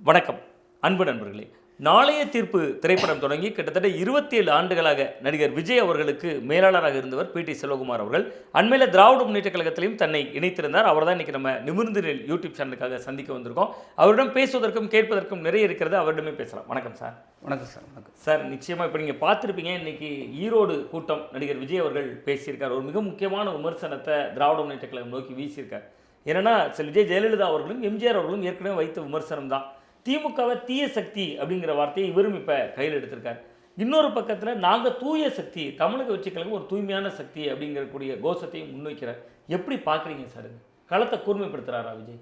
வணக்கம் அன்பு நண்பர்களே. நாளைய தீர்ப்பு திரைப்படம் தொடங்கி கிட்டத்தட்ட 27 ஆண்டுகளாக நடிகர் விஜய் அவர்களுக்கு மேலாளராக இருந்தவர் பிடி செல்வகுமார் அவர்கள் அண்மையில் திராவிட முன்னேற்ற கழகத்திலையும் தன்னை இணைத்திருந்தார். அவர் தான் இன்றைக்கி நம்ம நிமிர்ந்து நெல் யூடியூப் சேனலுக்காக சந்திக்க வந்திருக்கோம். அவரிடம் பேசுவதற்கும் கேட்பதற்கும் நிறைய இருக்கிறது. அவரிடமே பேசலாம். வணக்கம் சார். வணக்கம் சார். வணக்கம் சார். நிச்சயமாக இப்போ நீங்கள் பார்த்துருப்பீங்க, இன்றைக்கி ஈரோடு கூட்டம் நடிகர் விஜய் அவர்கள் பேசியிருக்கார். ஒரு மிக முக்கியமான விமர்சனத்தை திராவிட முன்னேற்ற கழகம் நோக்கி வீசியிருக்கார். ஏன்னா விஜய் ஜெயலலிதா அவர்களும் எம்ஜிஆர் அவர்களும் ஏற்கனவே வைத்த விமர்சனம் தான். திமுகவை தீய சக்தி அப்படிங்கிற வார்த்தையை இவரும் இப்போ கையில் எடுத்திருக்கார். இன்னொரு பக்கத்தில் நாங்கள் தூய சக்தி, தமிழக வெற்றிக் கழகம் ஒரு தூய்மையான சக்தி அப்படிங்கிறக்கூடிய கோஷத்தையும் முன்வைக்கிறார். எப்படி பார்க்குறீங்க சார்? களத்தை கூர்மைப்படுத்துகிறாரா விஜய்?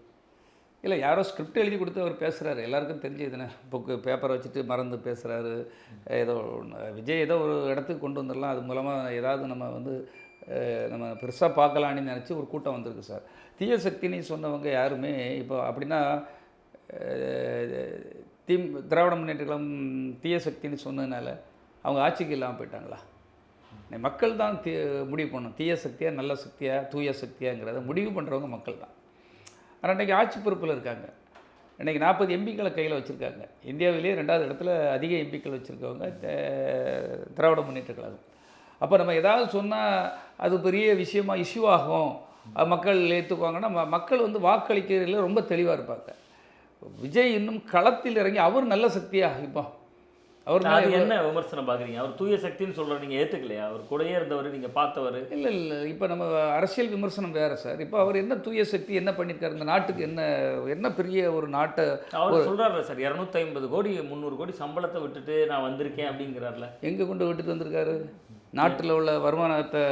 இல்லை, யாரோ ஸ்கிரிப்ட் எழுதி கொடுத்து அவர் பேசுகிறாரு. எல்லாருக்கும் தெரிஞ்சதுன்னு புக்கு பேப்பரை வச்சுட்டு மறந்து பேசுகிறாரு. ஏதோ விஜய் ஏதோ ஒரு இடத்துக்கு கொண்டு வந்துடலாம், அது மூலமாக ஏதாவது நம்ம பெருசாக பார்க்கலான்னு நினச்சி ஒரு கூட்டம் வந்திருக்கு சார். தீய சக்தின்னு சொன்னவங்க யாருமே இப்போ அப்படின்னா திராவிட முன்னேற்ற கழகம் தீய சக்தின்னு சொன்னதுனால அவங்க ஆட்சிக்கு இல்லாமல் போயிட்டாங்களா? மக்கள் தான் முடிவு பண்ணணும், தீய சக்தியாக நல்ல சக்தியாக தூய சக்தியாங்கிறத முடிவு பண்ணுறவங்க மக்கள் தான். ஆனால் இன்றைக்கி ஆட்சி பொறுப்பில் இருக்காங்க. இன்றைக்கி 40 எம்பிக்களை கையில் வச்சுருக்காங்க. இந்தியாவிலேயே 2வது இடத்துல அதிக எம்பிக்கள் வச்சுருக்கவங்க திராவிட முன்னேற்ற கழகம். அப்போ நம்ம ஏதாவது சொன்னால் அது பெரிய விஷயமாக இஷ்யூ ஆகும், மக்கள் ஏற்றுக்குவாங்கன்னா மக்கள் வாக்களிக்கிறதுல ரொம்ப தெளிவாக இருப்பாங்க. விஜய் இன்னும் களத்தில் இறங்கி அவர் நல்ல சக்தியாக இப்போ அவர் என்ன விமர்சனம் பார்க்குறீங்க? அவர் தூய சக்தின்னு சொல்கிற நீங்கள் ஏற்றுக்கலையா? அவர் கூடயே இருந்தவர், நீங்கள் பார்த்தவர். இல்லை, இப்போ நம்ம அரசியல் விமர்சனம் வேறு சார். இப்போ அவர் என்ன தூய சக்தி என்ன பண்ணியிருக்காரு இந்த நாட்டுக்கு? என்ன பெரிய ஒரு நாட்டை அவர் சொல்கிறாரு சார். 250 கோடி 300 கோடி சம்பளத்தை விட்டுட்டு நான் வந்திருக்கேன் அப்படிங்கிறார்ல. எங்கே கொண்டு விட்டுட்டு வந்திருக்காரு? நாட்டில் உள்ள வருமானத்தை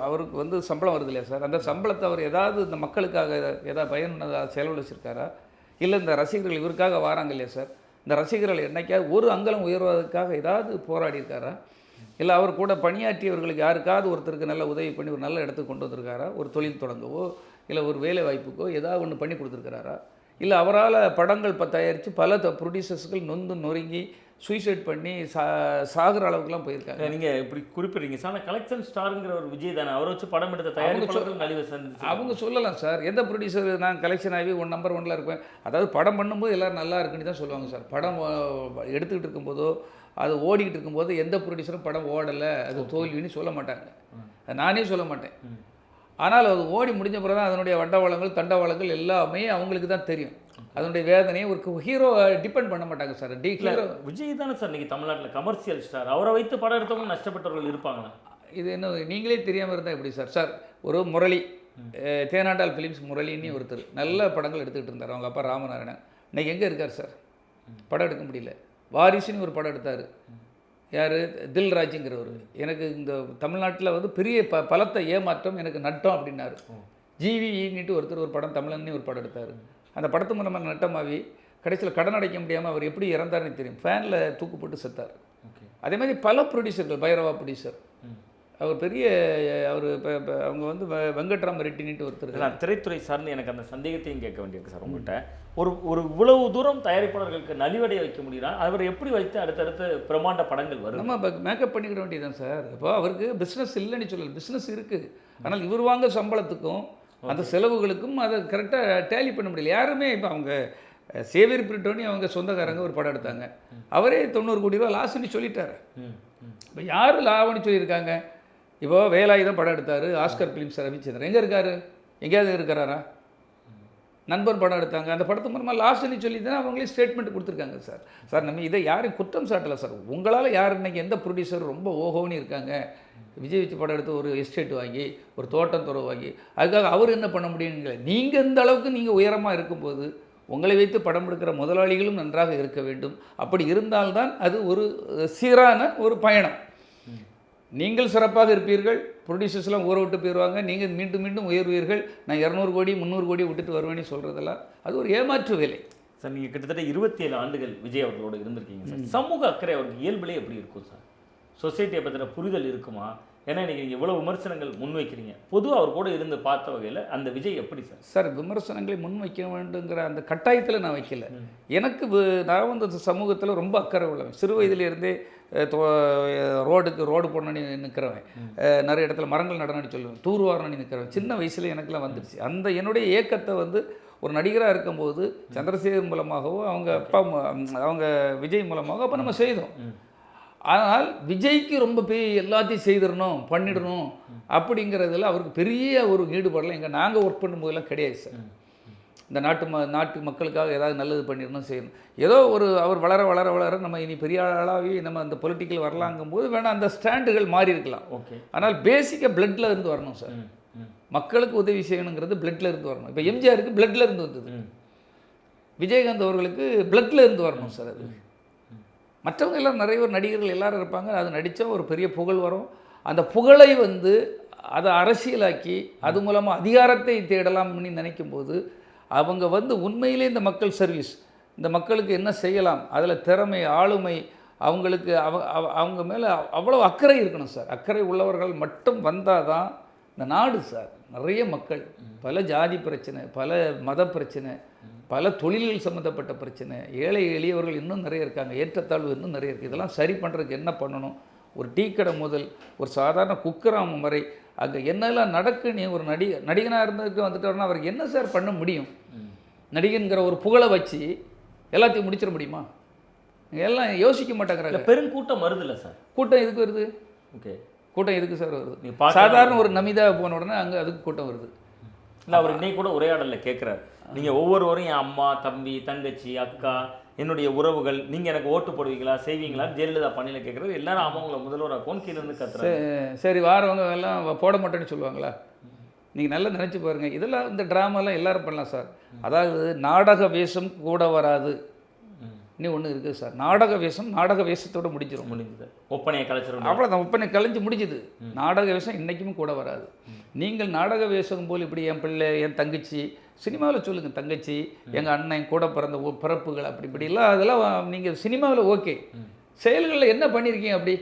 அவருக்கு சம்பளம் வருது இல்லையா சார்? அந்த சம்பளத்தை அவர் ஏதாவது இந்த மக்களுக்காக ஏதாவது பயனுள்ளதாக செலவழிச்சிருக்காரா? இல்லை இந்த ரசிகர்கள் இவருக்காக வராங்க இல்லையா சார், இந்த ரசிகர்கள் என்னைக்காவது ஒரு அங்கலம் உயர்வதற்காக ஏதாவது போராடி இருக்காரா? இல்லை அவர் கூட பணியாற்றியவர்களுக்கு யாருக்காவது ஒருத்தருக்கு நல்ல உதவி பண்ணி ஒரு நல்ல இடத்துக்கு கொண்டு வந்திருக்காரா? ஒரு தொழில் தொடங்கவோ இல்லை ஒரு வேலை வாய்ப்புக்கோ ஏதாவது ஒன்று பண்ணி கொடுத்துருக்கிறாரா? இல்லை அவரால் படங்கள் தயாரித்து பல ப்ரொடியூசர்ஸ்கள் நொந்து நொறுங்கி சூசைட் பண்ணி சாகிற அளவுக்குலாம் போயிருக்காங்க. நீங்கள் இப்படி குறிப்பிட்றீங்க சார். ஆனால் கலெக்ஷன் ஸ்டாருங்கிற ஒரு விஜய் தானே, அவரை வச்சு படம் எடுத்த தயாரிப்பாளர்கள் நலிவு சந்திச்சு அவங்க சொல்லலாம் சார். எந்த ப்ரொடியூசர் நான் கலெக்ஷன் ஆகி நம்பர் 1ல் இருப்பேன், அதாவது படம் பண்ணும்போது எல்லோரும் நல்லா இருக்குன்னு தான் சொல்லுவாங்க சார். படம் எடுத்துக்கிட்டு இருக்கும்போதோ அது ஓடிக்கிட்டு இருக்கும்போது எந்த ப்ரொடியூசரும் படம் ஓடலை அது தோல்வின்னு சொல்ல மாட்டாங்க, நானே சொல்ல மாட்டேன். ஆனால் அது ஓடி முடிஞ்ச பிறகு தான் அதனுடைய வண்டவாளங்கள் தண்டவாளங்கள் எல்லாமே அவங்களுக்கு தான் தெரியும். அதனுடைய வேதனையை ஒரு ஹீரோ டிபெண்ட் பண்ண மாட்டாங்க சார். விஜய் தானே சார் இன்றைக்கி தமிழ்நாட்டில் கமர்ஷியல் ஸ்டார். அவரை வைத்து படம் எடுத்தவங்க நஷ்டப்பட்டவர்கள் இருப்பாங்களா? இது என்ன நீங்களே தெரியாமல் இருந்தால் எப்படி சார்? சார் ஒரு முரளி, தேனாண்டால் ஃபிலிம்ஸ் முரளின்னு ஒருத்தர் நல்ல படங்கள் எடுத்துக்கிட்டு இருந்தார். அவங்க அப்பா ராமநாராயணன் இன்றைக்கி எங்கே இருக்கார் சார்? படம் எடுக்க முடியல. வாரிசுன்னு ஒரு படம் எடுத்தார். யார்? தில்ராஜுங்கிறவர். எனக்கு இந்த தமிழ்நாட்டில் பெரிய பலத்தை ஏமாற்றம் எனக்கு நட்டம் அப்படின்னாரு. ஜிவிஇன்னுட்டு ஒருத்தர் ஒரு படம் தமிழன்னு ஒரு படம் எடுத்தார். அந்த படத்து மூலமாக நட்டமாகி கடைசியில் கடன் அடைக்க முடியாமல் அவர் எப்படி இறந்தார்னு தெரியும், ஃபேனில் தூக்கு போட்டு செத்தார். அதே மாதிரி பல ப்ரொடியூசர்கள், பைரவா ப்ரொடியூசர் அவர் பெரிய அவர் இப்போ அவங்க வெங்கட்ராம ரெட்டினிட்டு ஒருத்தர். திரைத்துறை சார்ந்து எனக்கு அந்த சந்தேகத்தையும் கேட்க வேண்டியிருக்கு சார் உங்கள்கிட்ட. ஒரு இவ்வளவு தூரம் தயாரிப்பாளர்களுக்கு நலிவடைய வைக்க முடியும்னா அவர் எப்படி வைத்து அடுத்தடுத்து பிரமாண்ட படங்கள் வரும்? நம்ம மேக்கப் பண்ணிக்கிட வேண்டியதுதான் சார். இப்போ அவருக்கு பிஸ்னஸ் இல்லைன்னு சொல்லல, பிஸ்னஸ் இருக்குது. ஆனால் இவர் வாங்க சம்பளத்துக்கும் அந்த செலவுகளுக்கும் அதை கரெக்டாக டேலி பண்ண முடியல யாருமே. இப்போ அவங்க சேவியர் பிரிட்டோனி அவங்க சொந்தக்காரங்க ஒரு படம் எடுத்தாங்க, அவரே 90 கோடி ரூபா லாஸ்ன்னு சொல்லிட்டாரு. இப்போ யார் லாபம்னு சொல்லியிருக்காங்க? இப்போ வேலாயுதம் படம் எடுத்தார், ஆஸ்கர் ஃபிலிம்ஸ் ரவிச்சந்திரன் எங்கே இருக்கார்? எங்கேயாவது இருக்கிறாரா? நண்பர் படம் எடுத்தாங்க, அந்த படத்து மூலமாக லாஸ்ட்னு சொல்லி தான் அவங்களே ஸ்டேட்மெண்ட் கொடுத்துருக்காங்க சார். சார் நம்ம இதை யாரும் குற்றம் சாட்டலை சார். உங்களால் யார் இன்றைக்கி எந்த ப்ரொடியூசர் ரொம்ப ஓஹோன்னு இருக்காங்க, விஜய் வச்சு படம் எடுத்து ஒரு எஸ்டேட் வாங்கி ஒரு தோட்டம் துறவு வாங்கி அதுக்காக அவர் என்ன பண்ண முடியுங்களே? நீங்கள் இந்த அளவுக்கு நீங்கள் உயரமாக இருக்கும்போது உங்களை வைத்து படம் எடுக்கிற முதலாளிகளும் நன்றாக இருக்க வேண்டும். அப்படி இருந்தால்தான் அது ஒரு சீரான ஒரு பயணம். நீங்கள் சிறப்பாக இருப்பீர்கள், ப்ரொடியூசர்ஸ்லாம் ஊற விட்டு போயிடுவாங்க, நீங்கள் மீண்டும் மீண்டும் உயர்வீர்கள். நான் 200 கோடி 300 கோடி விட்டுட்டு வருவேன்னு சொல்கிறதெல்லாம் அது ஒரு ஏமாற்று வேலை சார். நீங்கள் கிட்டத்தட்ட 27 ஆண்டுகள் விஜய் அவர்களோடு இருந்திருக்கீங்க சார். சமூக அக்கறை அவருக்கு இயல்பிலே எப்படி இருக்கும் சார்? சொசைட்டியை பற்றின புரிதல் இருக்குமா? ஏன்னா நீங்கள் இவ்வளோ விமர்சனங்கள் முன்வைக்கிறீங்க, பொதுவாக அவர் கூட இருந்து பார்த்த வகையில் அந்த விஜய் எப்படி சார்? சார் விமர்சனங்களை முன்வைக்க வேண்டுங்கிற அந்த கட்டாயத்தில் நான் வைக்கல. எனக்கு நான் சமூகத்தில் ரொம்ப அக்கறை உள்ளவன். சிறு வயதிலிருந்தே ரோடு போடணுன்னு நிற்கிறவன், நிறைய இடத்துல மரங்கள் நடனடி சொல்லுவேன், தூர்வாரணுன்னு நிற்கிறவன். சின்ன வயசுல எனக்குலாம் வந்துடுச்சு. அந்த என்னுடைய ஏக்கத்தை ஒரு நடிகராக இருக்கும்போது சந்திரசேகர் மூலமாகவோ அவங்க அப்பா அவங்க விஜய் மூலமாகவோ அப்போ நம்ம செய்தோம். ஆனால் விஜய்க்கு ரொம்ப எல்லாத்தையும் செய்திடணும் பண்ணிடணும் அப்படிங்கிறதுல அவருக்கு பெரிய ஒரு ஈடுபாடெலாம் எங்கள் நாங்கள் ஒர்க் பண்ணும்போதெல்லாம் கிடையாது சார். இந்த நாட்டு மக்களுக்காக ஏதாவது நல்லது பண்ணிடணும் செய்யணும். ஏதோ ஒரு அவர் வளர வளர வளர நம்ம இனி பெரிய ஆளாகவே நம்ம அந்த பொலிட்டிக்கல் வரலாங்கும்போது வேணால் அந்த ஸ்டாண்டுகள் மாறி இருக்கலாம். ஓகே. ஆனால் பேசிக்காக பிளட்டில் இருந்து வரணும் சார். மக்களுக்கு உதவி செய்யணுங்கிறது பிளட்டில் இருந்து வரணும். இப்போ எம்ஜிஆருக்கு பிளட்டில் இருந்து வந்தது, விஜயகாந்த் அவர்களுக்கு பிளட்டில் இருந்து வரணும் சார். அது மற்றவங்க எல்லாம் நிறைய ஒரு நடிகர்கள் எல்லாரும் இருப்பாங்க, அது நடித்தா ஒரு பெரிய புகழ் வரும். அந்த புகழை அதை அரசியலாக்கி அது மூலமாக அதிகாரத்தை தேடலாம்னு நினைக்கும்போது அவங்க உண்மையிலே இந்த மக்கள் சர்வீஸ், இந்த மக்களுக்கு என்ன செய்யலாம், அதில் திறமை ஆளுமை அவங்களுக்கு அவங்க மேலே அவ்வளோ அக்கறை இருக்கணும் சார். அக்கறை உள்ளவர்கள் மட்டும் வந்தால் தான் இந்த நாடு சார். நிறைய மக்கள், பல ஜாதி பிரச்சனை, பல மத பிரச்சனை, பல தொழில்கள் சம்மந்தப்பட்ட பிரச்சனை, ஏழை எளியவர்கள் இன்னும் நிறைய இருக்காங்க, ஏற்றத்தாழ்வு இன்னும் நிறைய இருக்குது. இதெல்லாம் சரி பண்ணுறதுக்கு என்ன பண்ணணும்? ஒரு டீ கடை முதல் ஒரு சாதாரண குக்கிராமம் வரை அங்கே என்னெல்லாம் நடக்குன்னு ஒரு நடிகனாக இருந்ததுக்கு வந்துட்டோம்னா அவருக்கு என்ன சார் பண்ண முடியும்? நடிகன்கிற ஒரு புகழை வச்சு எல்லாத்தையும் முடிச்சிட முடியுமா? எல்லாம் யோசிக்க மாட்டேங்கிறாங்க. பெருங்கூட்டம் வருது இல்லை சார்? கூட்டம் எதுக்கு வருது? ஓகே, கூட்டம் எதுக்கு சார் வருது? சாதாரண ஒரு நமிதா போன உடனே அங்கே அதுக்கு கூட்டம் வருது. இல்லை, அவர் இன்னைக்கு கூட உரையாடலில் கேட்குறாரு, நீங்கள் ஒவ்வொருவரும் என் அம்மா தம்பி தங்கச்சி அக்கா என்னுடைய உறவுகள், நீங்கள் எனக்கு ஓட்டு போடுவீங்களா செய்வீங்களா ஜெயலலிதா பண்ணையில் கேட்குறது. எல்லாரும் அவங்கள முதல்வராக கோன்கீழேருந்து கத்துறாங்க. சரி, வாரவங்க எல்லாம் போட மாட்டேன்னு சொல்லுவாங்களா? நீங்கள் நல்லா நினச்சி பாருங்கள். இதெல்லாம் இந்த ட்ராமாலாம் எல்லோரும் பண்ணலாம் சார். அதாவது நாடக வேஷம் கூட வராது இன்னும் ஒன்று இருக்குது சார். நாடக வேஷத்தோடு முடிஞ்சுது. ஒப்பனையை கலைச்சிடும், அவ்வளோதான். ஒப்பனை கலைஞ்சு முடிஞ்சுது. நாடக வேஷம் இன்றைக்குமே கூட வராது. நீங்கள் நாடக வேஷம் போல் இப்படி என் பிள்ளை என் தங்கச்சி சினிமாவில் சொல்லுங்கள், தங்கச்சி எங்கள் அண்ணன் கூட பிறந்த பிறப்புகள் அப்படி இப்படிலாம் அதெல்லாம் நீங்கள் சினிமாவில் ஓகே. செயல்களில் என்ன பண்ணியிருக்கீங்க? அப்படி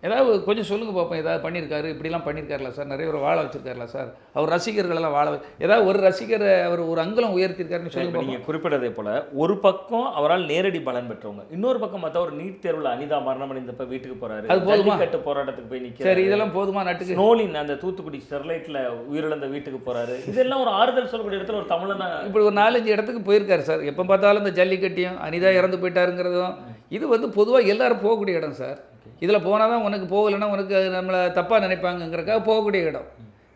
ஏதாவது கொஞ்சம் சொல்லுங்கள் பார்ப்போம். ஏதாவது பண்ணியிருக்காரு, இப்படிலாம் பண்ணியிருக்காருல சார்? நிறைய ஒரு வாழ வச்சுருக்காருல சார்? அவர் ரசிகர்களெல்லாம் ஏதாவது ஒரு ரசிகரை அவர் ஒரு அங்குலம் உயர்த்திருக்காருன்னு சொல்லுங்கள். நீங்கள் குறிப்பிட்டதே போல் ஒரு பக்கம் அவரால் நேரடி பலன் பெற்றவங்க, இன்னொரு பக்கம் பார்த்தா ஒரு நீட் தேர்வில் அனிதா மரணம் அடைந்தப்ப வீட்டுக்கு போகிறாரு, அது போதுமா? கட்டு போராட்டத்துக்கு போய் நிற்க. சரி, இதெல்லாம் போதுமா? நட்டுக்கு ஸ்னோலின் அந்த தூத்துக்குடி ஸ்டெர்லைட்டில் உயிரிழந்த வீட்டுக்கு போகிறாரு. இதெல்லாம் ஒரு ஆறுதல் சொல்லக்கூடிய இடத்துல ஒரு தமிழனா இப்படி ஒரு 4-5 இடத்துக்கு போயிருக்காரு சார். எப்போ பார்த்தாலும் இந்த ஜல்லிக்கட்டியும் அனிதா இறந்து போயிட்டாருங்கிறதும் இது பொதுவாக எல்லாரும் போகக்கூடிய இடம் சார். இதில் போனால் தான் உனக்கு போகலைன்னா உனக்கு நம்மளை தப்பாக நினைப்பாங்கங்கிறக்காக போகக்கூடிய இடம்.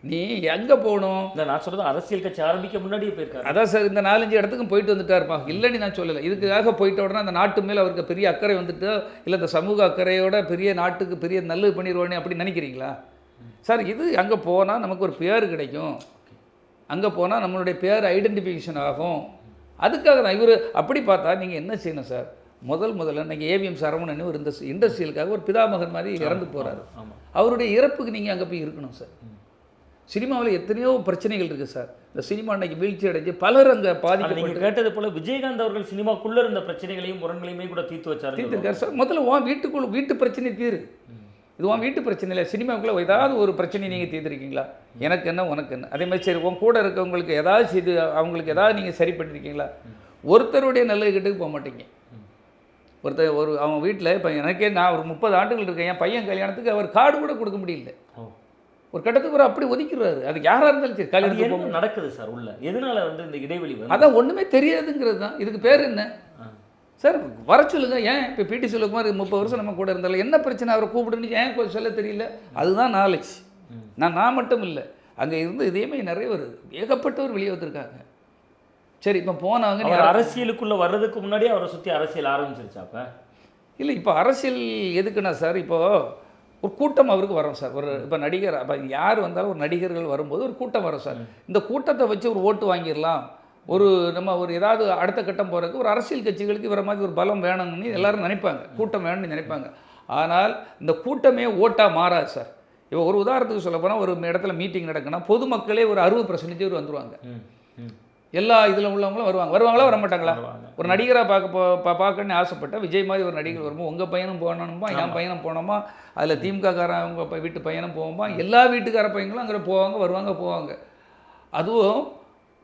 நீ எங்கே போகணும்? இல்லை, நான் சொல்கிறது அரசியல் கட்சி ஆரம்பிக்க முன்னாடியே போயிருக்காரு. அதான் சார், இந்த 4-5 இடத்துக்கும் போயிட்டு வந்துட்டாருப்பா. இல்லைன்னு நான் சொல்லலை. இதுக்காக போயிட்ட உடனே அந்த நாட்டு மேலே அவருக்கு பெரிய அக்கறை வந்துட்டு, இல்லை இந்த சமூக அக்கறையோட பெரிய நாட்டுக்கு பெரிய நல்லது பண்ணிடுவானே அப்படி நினைக்கிறீங்களா சார்? இது அங்கே போனால் நமக்கு ஒரு பேர் கிடைக்கும், அங்கே போனால் நம்மளுடைய பேர் ஐடென்டிஃபிகேஷன் ஆகும். அதுக்காக தான் இவர். அப்படி பார்த்தா நீங்கள் என்ன செய்யணும் சார்? முதல்ல நீங்கள் ஏவிஎம் சரவணன் ஒரு இந்த இண்டஸ்ட்ரியலுக்காக ஒரு பிதாமகன் மாதிரி இறந்து போகிறாரு. அவருடைய இறப்புக்கு நீங்கள் அங்கே போய் இருக்கணும் சார். சினிமாவில் எத்தனையோ பிரச்சனைகள் இருக்குது சார். இந்த சினிமா அன்னைக்கு வீழ்ச்சி அடைஞ்சு பலர் அங்கே பாதிக்க. நீங்கள் கேட்டது போல் விஜயகாந்த் அவர்கள் சினிமாக்குள்ளே இருந்த பிரச்சனைகளையும் முரண்களையுமே கூட தீர்த்துருக்காரு சார். முதல்ல வீட்டு பிரச்சனை தீரு. இது உன் வீட்டு பிரச்சனை இல்லை. சினிமாவுக்குள்ளே ஏதாவது ஒரு பிரச்சனை நீங்கள் தீர்த்துருக்கீங்களா? எனக்கு என்ன உனக்கு என்ன? அதே மாதிரி சரி, உன் கூட இருக்கவங்களுக்கு ஏதாவது செய்து அவங்களுக்கு ஏதாவது நீங்கள் சரி பண்ணியிருக்கீங்களா? ஒருத்தருடைய நல்லது கெட்டுக்கு போக மாட்டீங்க. அவங்க வீட்டில் இப்போ எனக்கே நான் ஒரு 30 ஆண்டுகள் இருக்கேன். என் பையன் கல்யாணத்துக்கு அவர் கார்டு கூட கொடுக்க முடியல. ஒரு கட்டத்துக்கு ஒரு அப்படி ஒதுக்கிடுறாரு. அதுக்கு யாராக இருந்தாலும் சரி, கல்யாணத்துக்கு நடக்குது சார். உள்ள எதனால இந்த இடைவெளி அதான் ஒன்றுமே தெரியாதுங்கிறது தான். இதுக்கு பேர் என்ன சார்? வர சொல்லுங்க. ஏன் இப்போ பிடி செல்வகுமார் 30 வருஷம் நம்ம கூட இருந்தாலும் என்ன பிரச்சனை? அவரை கூப்பிடுன்னு ஏன் கொஞ்சம் சொல்ல தெரியல? அதுதான் நாலேஜ். நான் மட்டும் இல்லை, அங்கே இருந்து இதேமே நிறைய வருது. ஏகப்பட்டவர் வெளியே வந்திருக்காங்க. சரி, இப்போ போனவங்க அரசியலுக்குள்ளே வர்றதுக்கு முன்னாடியே அவரை சுற்றி அரசியல் ஆரம்பிச்சிருச்சாப்ப? இல்லை, இப்போ அரசியல் எதுக்குன்னா சார், இப்போது ஒரு கூட்டம் அவருக்கு வரும் சார். ஒரு இப்போ நடிகர், அப்போ யார் வந்தாலும் ஒரு நடிகர்கள் வரும்போது ஒரு கூட்டம் வரும் சார். இந்த கூட்டத்தை வச்சு ஒரு ஓட்டு வாங்கிடலாம், நம்ம ஏதாவது அடுத்த கட்டம் போகிறதுக்கு ஒரு அரசியல் கட்சிகளுக்கு இவர மாதிரி ஒரு பலம் வேணும்னு எல்லாரும் நினைப்பாங்க, கூட்டம் வேணும்னு நினைப்பாங்க. ஆனால் இந்த கூட்டமே ஓட்டாக மாறாது சார். இப்போ ஒரு உதாரணத்துக்கு சொல்ல போனால், ஒரு இடத்துல மீட்டிங் நடக்குன்னா பொதுமக்களே ஒரு 60% வந்துடுவாங்க. எல்லா இதில் உள்ளவங்களும் வருவாங்களா வர மாட்டாங்களா? ஒரு நடிகராக பார்க்கணுன்னு ஆசைப்பட்ட விஜய் மாதிரி ஒரு நடிகர் வரும்போது உங்கள் பையனும் போகணுமா, என் பையனும் போனோமா, அதில் திமுககாரன் அவங்க வீட்டு பையனும் போவோமா, எல்லா வீட்டுக்கார பையங்களும் அங்கே போவாங்க. அதுவும்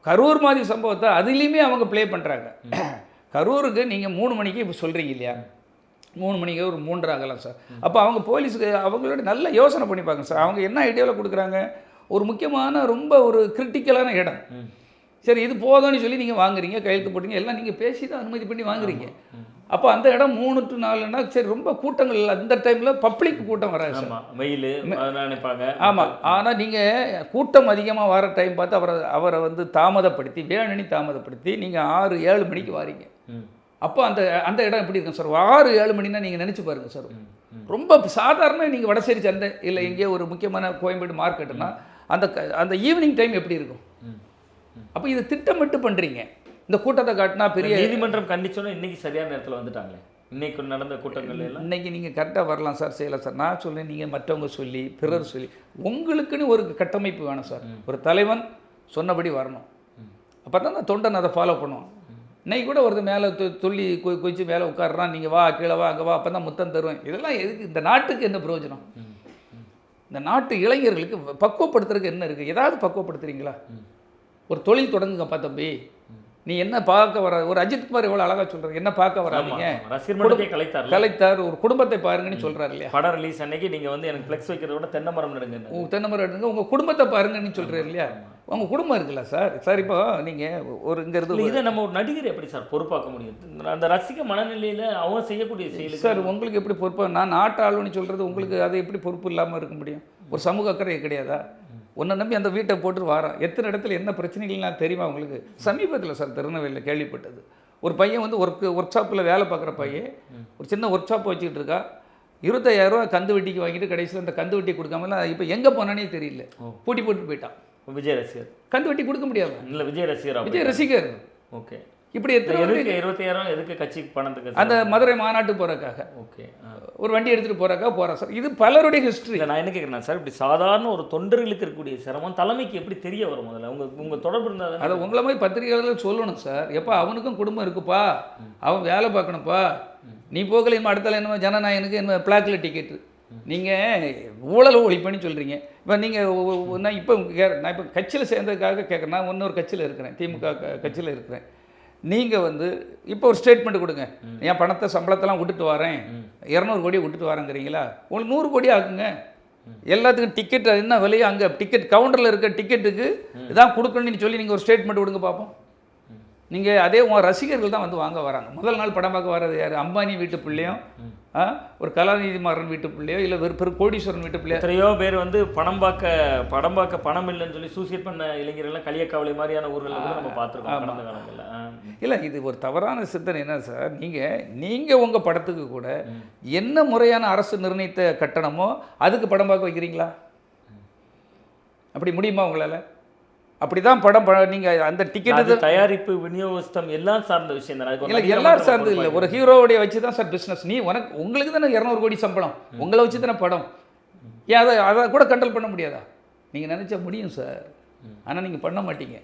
கரூர் மாதிரி சம்பவத்தை அதுலேயுமே அவங்க ப்ளே பண்ணுறாங்க. கரூருக்கு நீங்கள் 3 மணிக்கு இப்போ சொல்கிறீங்க இல்லையா? 3 மணிக்கு ஒரு 3:30 ஆகலாம் சார். அப்போ அவங்க போலீஸுக்கு அவங்களோட நல்ல யோசனை பண்ணிப்பாங்க சார். அவங்க என்ன ஐடியாவில் கொடுக்குறாங்க? ஒரு முக்கியமான ரொம்ப ஒரு கிரிட்டிக்கலான இடம், சரி இது போதும்னு சொல்லி நீங்கள் வாங்குறீங்க, கையெழுத்து போட்டீங்க, எல்லாம் நீங்கள் பேசி தான் அனுமதி பண்ணி வாங்குறீங்க. அப்போ அந்த இடம் 3 to 4ன்னா சரி ரொம்ப கூட்டங்கள் அந்த டைமில் பப்ளிக் கூட்டம் வராது சார். வெயில் நினைப்பாங்க. ஆமாம். ஆனால் நீங்கள் கூட்டம் அதிகமாக வர டைம் பார்த்து அவரை வந்து தாமதப்படுத்தி வேணும்னு தாமதப்படுத்தி நீங்கள் 6-7 மணிக்கு வாரீங்க. அப்போ அந்த இடம் எப்படி இருக்கும் சார்? 6-7 மணினா நீங்கள் நினச்சி பாருங்கள் சார். ரொம்ப சாதாரண நீங்கள் வடசேரி சந்தை இல்லை எங்கேயோ ஒரு முக்கியமான கோயம்பேடு மார்க்கெட்டுனா அந்த ஈவினிங் டைம் எப்படி இருக்கும்? அப்போ இதை திட்டமிட்டு பண்ணுறீங்க. இந்த கூட்டத்தை காட்டினா பெரிய நீதிமன்றம் கண்டிச்சோன்னா இன்றைக்கி சரியான நேரத்தில் வந்துட்டாங்களே. இன்றைக்கு நடந்த கூட்டங்கள் எல்லாம் இன்றைக்கி நீங்கள் கரெக்டாக வரலாம் சார், செய்யலாம் சார். நான் சொல்லேன், நீங்கள் மற்றவங்க சொல்லி பிறர் சொல்லி உங்களுக்குன்னு ஒரு கட்டமைப்பு வேணும் சார். ஒரு தலைவன் சொன்னபடி வரணும். அப்போ தான் அந்த தொண்டன் அதை ஃபாலோ பண்ணுவான். இன்னைக்கு கூட ஒருத்தர் மேலே துள்ளி குதிச்சு மேலே உட்காடுறான், நீங்கள் வா கீழே வா அங்கே வா அப்போ தான் முத்தம் தருவேன். இதெல்லாம் எதுக்கு? இந்த நாட்டுக்கு என்ன பிரயோஜனம்? இந்த நாட்டு இளைஞர்களுக்கு பக்குவப்படுத்துறதுக்கு என்ன இருக்குது? ஏதாவது பக்குவப்படுத்துறீங்களா? ஒரு தொழில் தொடங்குங்கப்பா தம்பி. நீ என்ன பார்க்க வர? ஒரு அஜித்குமார் எவ்வளோ அழகாக சொல்கிறார், என்ன பார்க்க வராதீங்க, கலைத்தார் ஒரு குடும்பத்தை பாருங்கன்னு சொல்கிறார் இல்லையா? படம் ரிலீஸ் அன்னைக்கு நீங்கள் வந்து எனக்கு ஃப்ளெக்ஸ் வைக்கிறத விட தென்னை மரம் நடுங்க, தென்னை மரம் நடுங்க, உங்கள் குடும்பத்தை பாருங்கன்னு சொல்கிறார் இல்லையா? உங்கள் குடும்பம் இருக்குல்ல சார். சார் இப்போ நீங்கள் ஒரு இங்கேருந்து இதை நம்ம ஒரு நடிகர் எப்படி சார் பொறுப்பாக்க முடியும்? அந்த ரசிக மனநிலையில் அவங்க செய்யக்கூடிய செயல் சார் உங்களுக்கு எப்படி பொறுப்பாக? நான் நாட்டு ஆளுன்னு சொல்கிறது உங்களுக்கு அது எப்படி பொறுப்பு இல்லாமல் இருக்க முடியும்? ஒரு சமூக அக்கறை கிடையாதா? உன்னை நம்பி அந்த வீட்டை போட்டு வாரான். எத்தனை இடத்துல என்ன பிரச்சனைகள்லாம் தெரியுமா உங்களுக்கு? சமீபத்தில் சார் திருநெல்வேலியில் கேள்விப்பட்டது. ஒரு பையன் வந்து ஒர்க் ஷாப்பில் வேலை பார்க்குற பையன் ஒரு சின்ன ஒர்க் ஷாப் வச்சுக்கிட்டு இருக்கா. 25,000 ரூபா கந்து வட்டிக்கு வாங்கிட்டு கடைசியில் அந்த கந்து வட்டி கொடுக்காமலாம் இப்போ எங்கே போனானே தெரியல, பூட்டி போட்டு போயிட்டான். விஜய் ரசிகர் கந்து வட்டி கொடுக்க முடியாது. இல்லை விஜய் ரசிகர், விஜய் ரசிகர். ஓகே. இப்படி எத்தனை 25,000 எதுக்கு கட்சிக்கு பணத்துக்கு? அந்த மதுரை மாநாட்டு போகிறக்காக. ஓகே. ஒரு வண்டி எடுத்துகிட்டு போகிறக்காக போகிறா சார். இது பலருடைய ஹிஸ்ட்ரி. நான் என்ன கேட்குறேன் சார், இப்படி சாதாரண ஒரு தொண்டர்களுக்கு இருக்கக்கூடிய சிரமம் தலைமைக்கு எப்படி தெரிய வரும்? முதல்ல உங்கள் தொடர்பு இருந்தால் அதை உங்களை மாதிரி பத்திரிகையாளர்கள் சொல்லணும் சார். எப்போ அவனுக்கும் குடும்பம் இருக்குப்பா, அவன் வேலை பார்க்கணும்ப்பா. நீ போகல இன்னும் அடுத்தால என்ன ஜனநாயகனுக்கு என்ன பிளாக்ல டிக்கெட்டு, நீங்கள் ஊழல் ஒழிப்புன்னு சொல்கிறீங்க. இப்போ நீங்கள் நான் இப்போ கட்சியில் சேர்ந்ததுக்காக கேட்குறேன். நான் இன்னொரு கட்சியில் இருக்கிறேன், திமுக கட்சியில் இருக்கிறேன். நீங்கள் வந்து இப்போ ஒரு ஸ்டேட்மெண்ட் கொடுங்க, என் பணத்தை சம்பளத்தெல்லாம் விட்டுட்டு வரேன், 200 கோடி விட்டுட்டு வரேங்கிறீங்களா? உங்களுக்கு 100 கோடி ஆகுங்க. எல்லாத்துக்கும் டிக்கெட் என்ன விலையோ அங்கே டிக்கெட் கவுண்டரில் இருக்க டிக்கெட்டுக்கு இதான் கொடுக்கணும்னு சொல்லி நீங்கள் ஒரு ஸ்டேட்மெண்ட் கொடுங்க பார்ப்போம். நீங்கள் அதே உங்கள் ரசிகர்கள் தான் வந்து வாங்க வராங்க. முதல் நாள் படம் பார்க்க வர்றது யார்? அம்பானி வீட்டு பிள்ளையும் ஒரு கலாநிதி மாறன் வீட்டு பிள்ளையோ இல்லை வெறும் கோடீஸ்வரன் வீட்டு பிள்ளையோ எத்தனையோ பேர் வந்து படம் பார்க்க பணம் இல்லைன்னு சொல்லி சூசைட் பண்ண இளைஞர்கள்லாம் களியக்காவளை மாதிரியான ஊர்களில் கூட நம்ம பார்த்துருக்கோம் கடந்த காலங்களில். இல்லை இது ஒரு தவறான சிந்தனை. என்ன சார், நீங்கள் உங்கள் படத்துக்கு கூட என்ன முறையான அரசு நிர்ணயித்த கட்டணமோ அதுக்கு படம் பார்க்க வைக்கிறீங்களா? அப்படி முடியுமா உங்களால்? அப்படிதான் படம் நீங்கள் அந்த டிக்கெட்டு தயாரிப்பு விநியோகஸ்தம் எல்லாம் சார்ந்த விஷயம் தான். இல்லை எல்லாரும் சார்ந்து இல்லை, ஒரு ஹீரோவுடைய வச்சு தான் சார் பிஸ்னஸ். உங்களுக்கு தானே 200 கோடி சம்பளம், உங்களை வச்சு தானே படம். ஏன் அதை கூட கண்ட்ரோல் பண்ண முடியாதா? நீங்கள் நினச்சா முடியும் சார், ஆனால் நீங்கள் பண்ண மாட்டீங்க.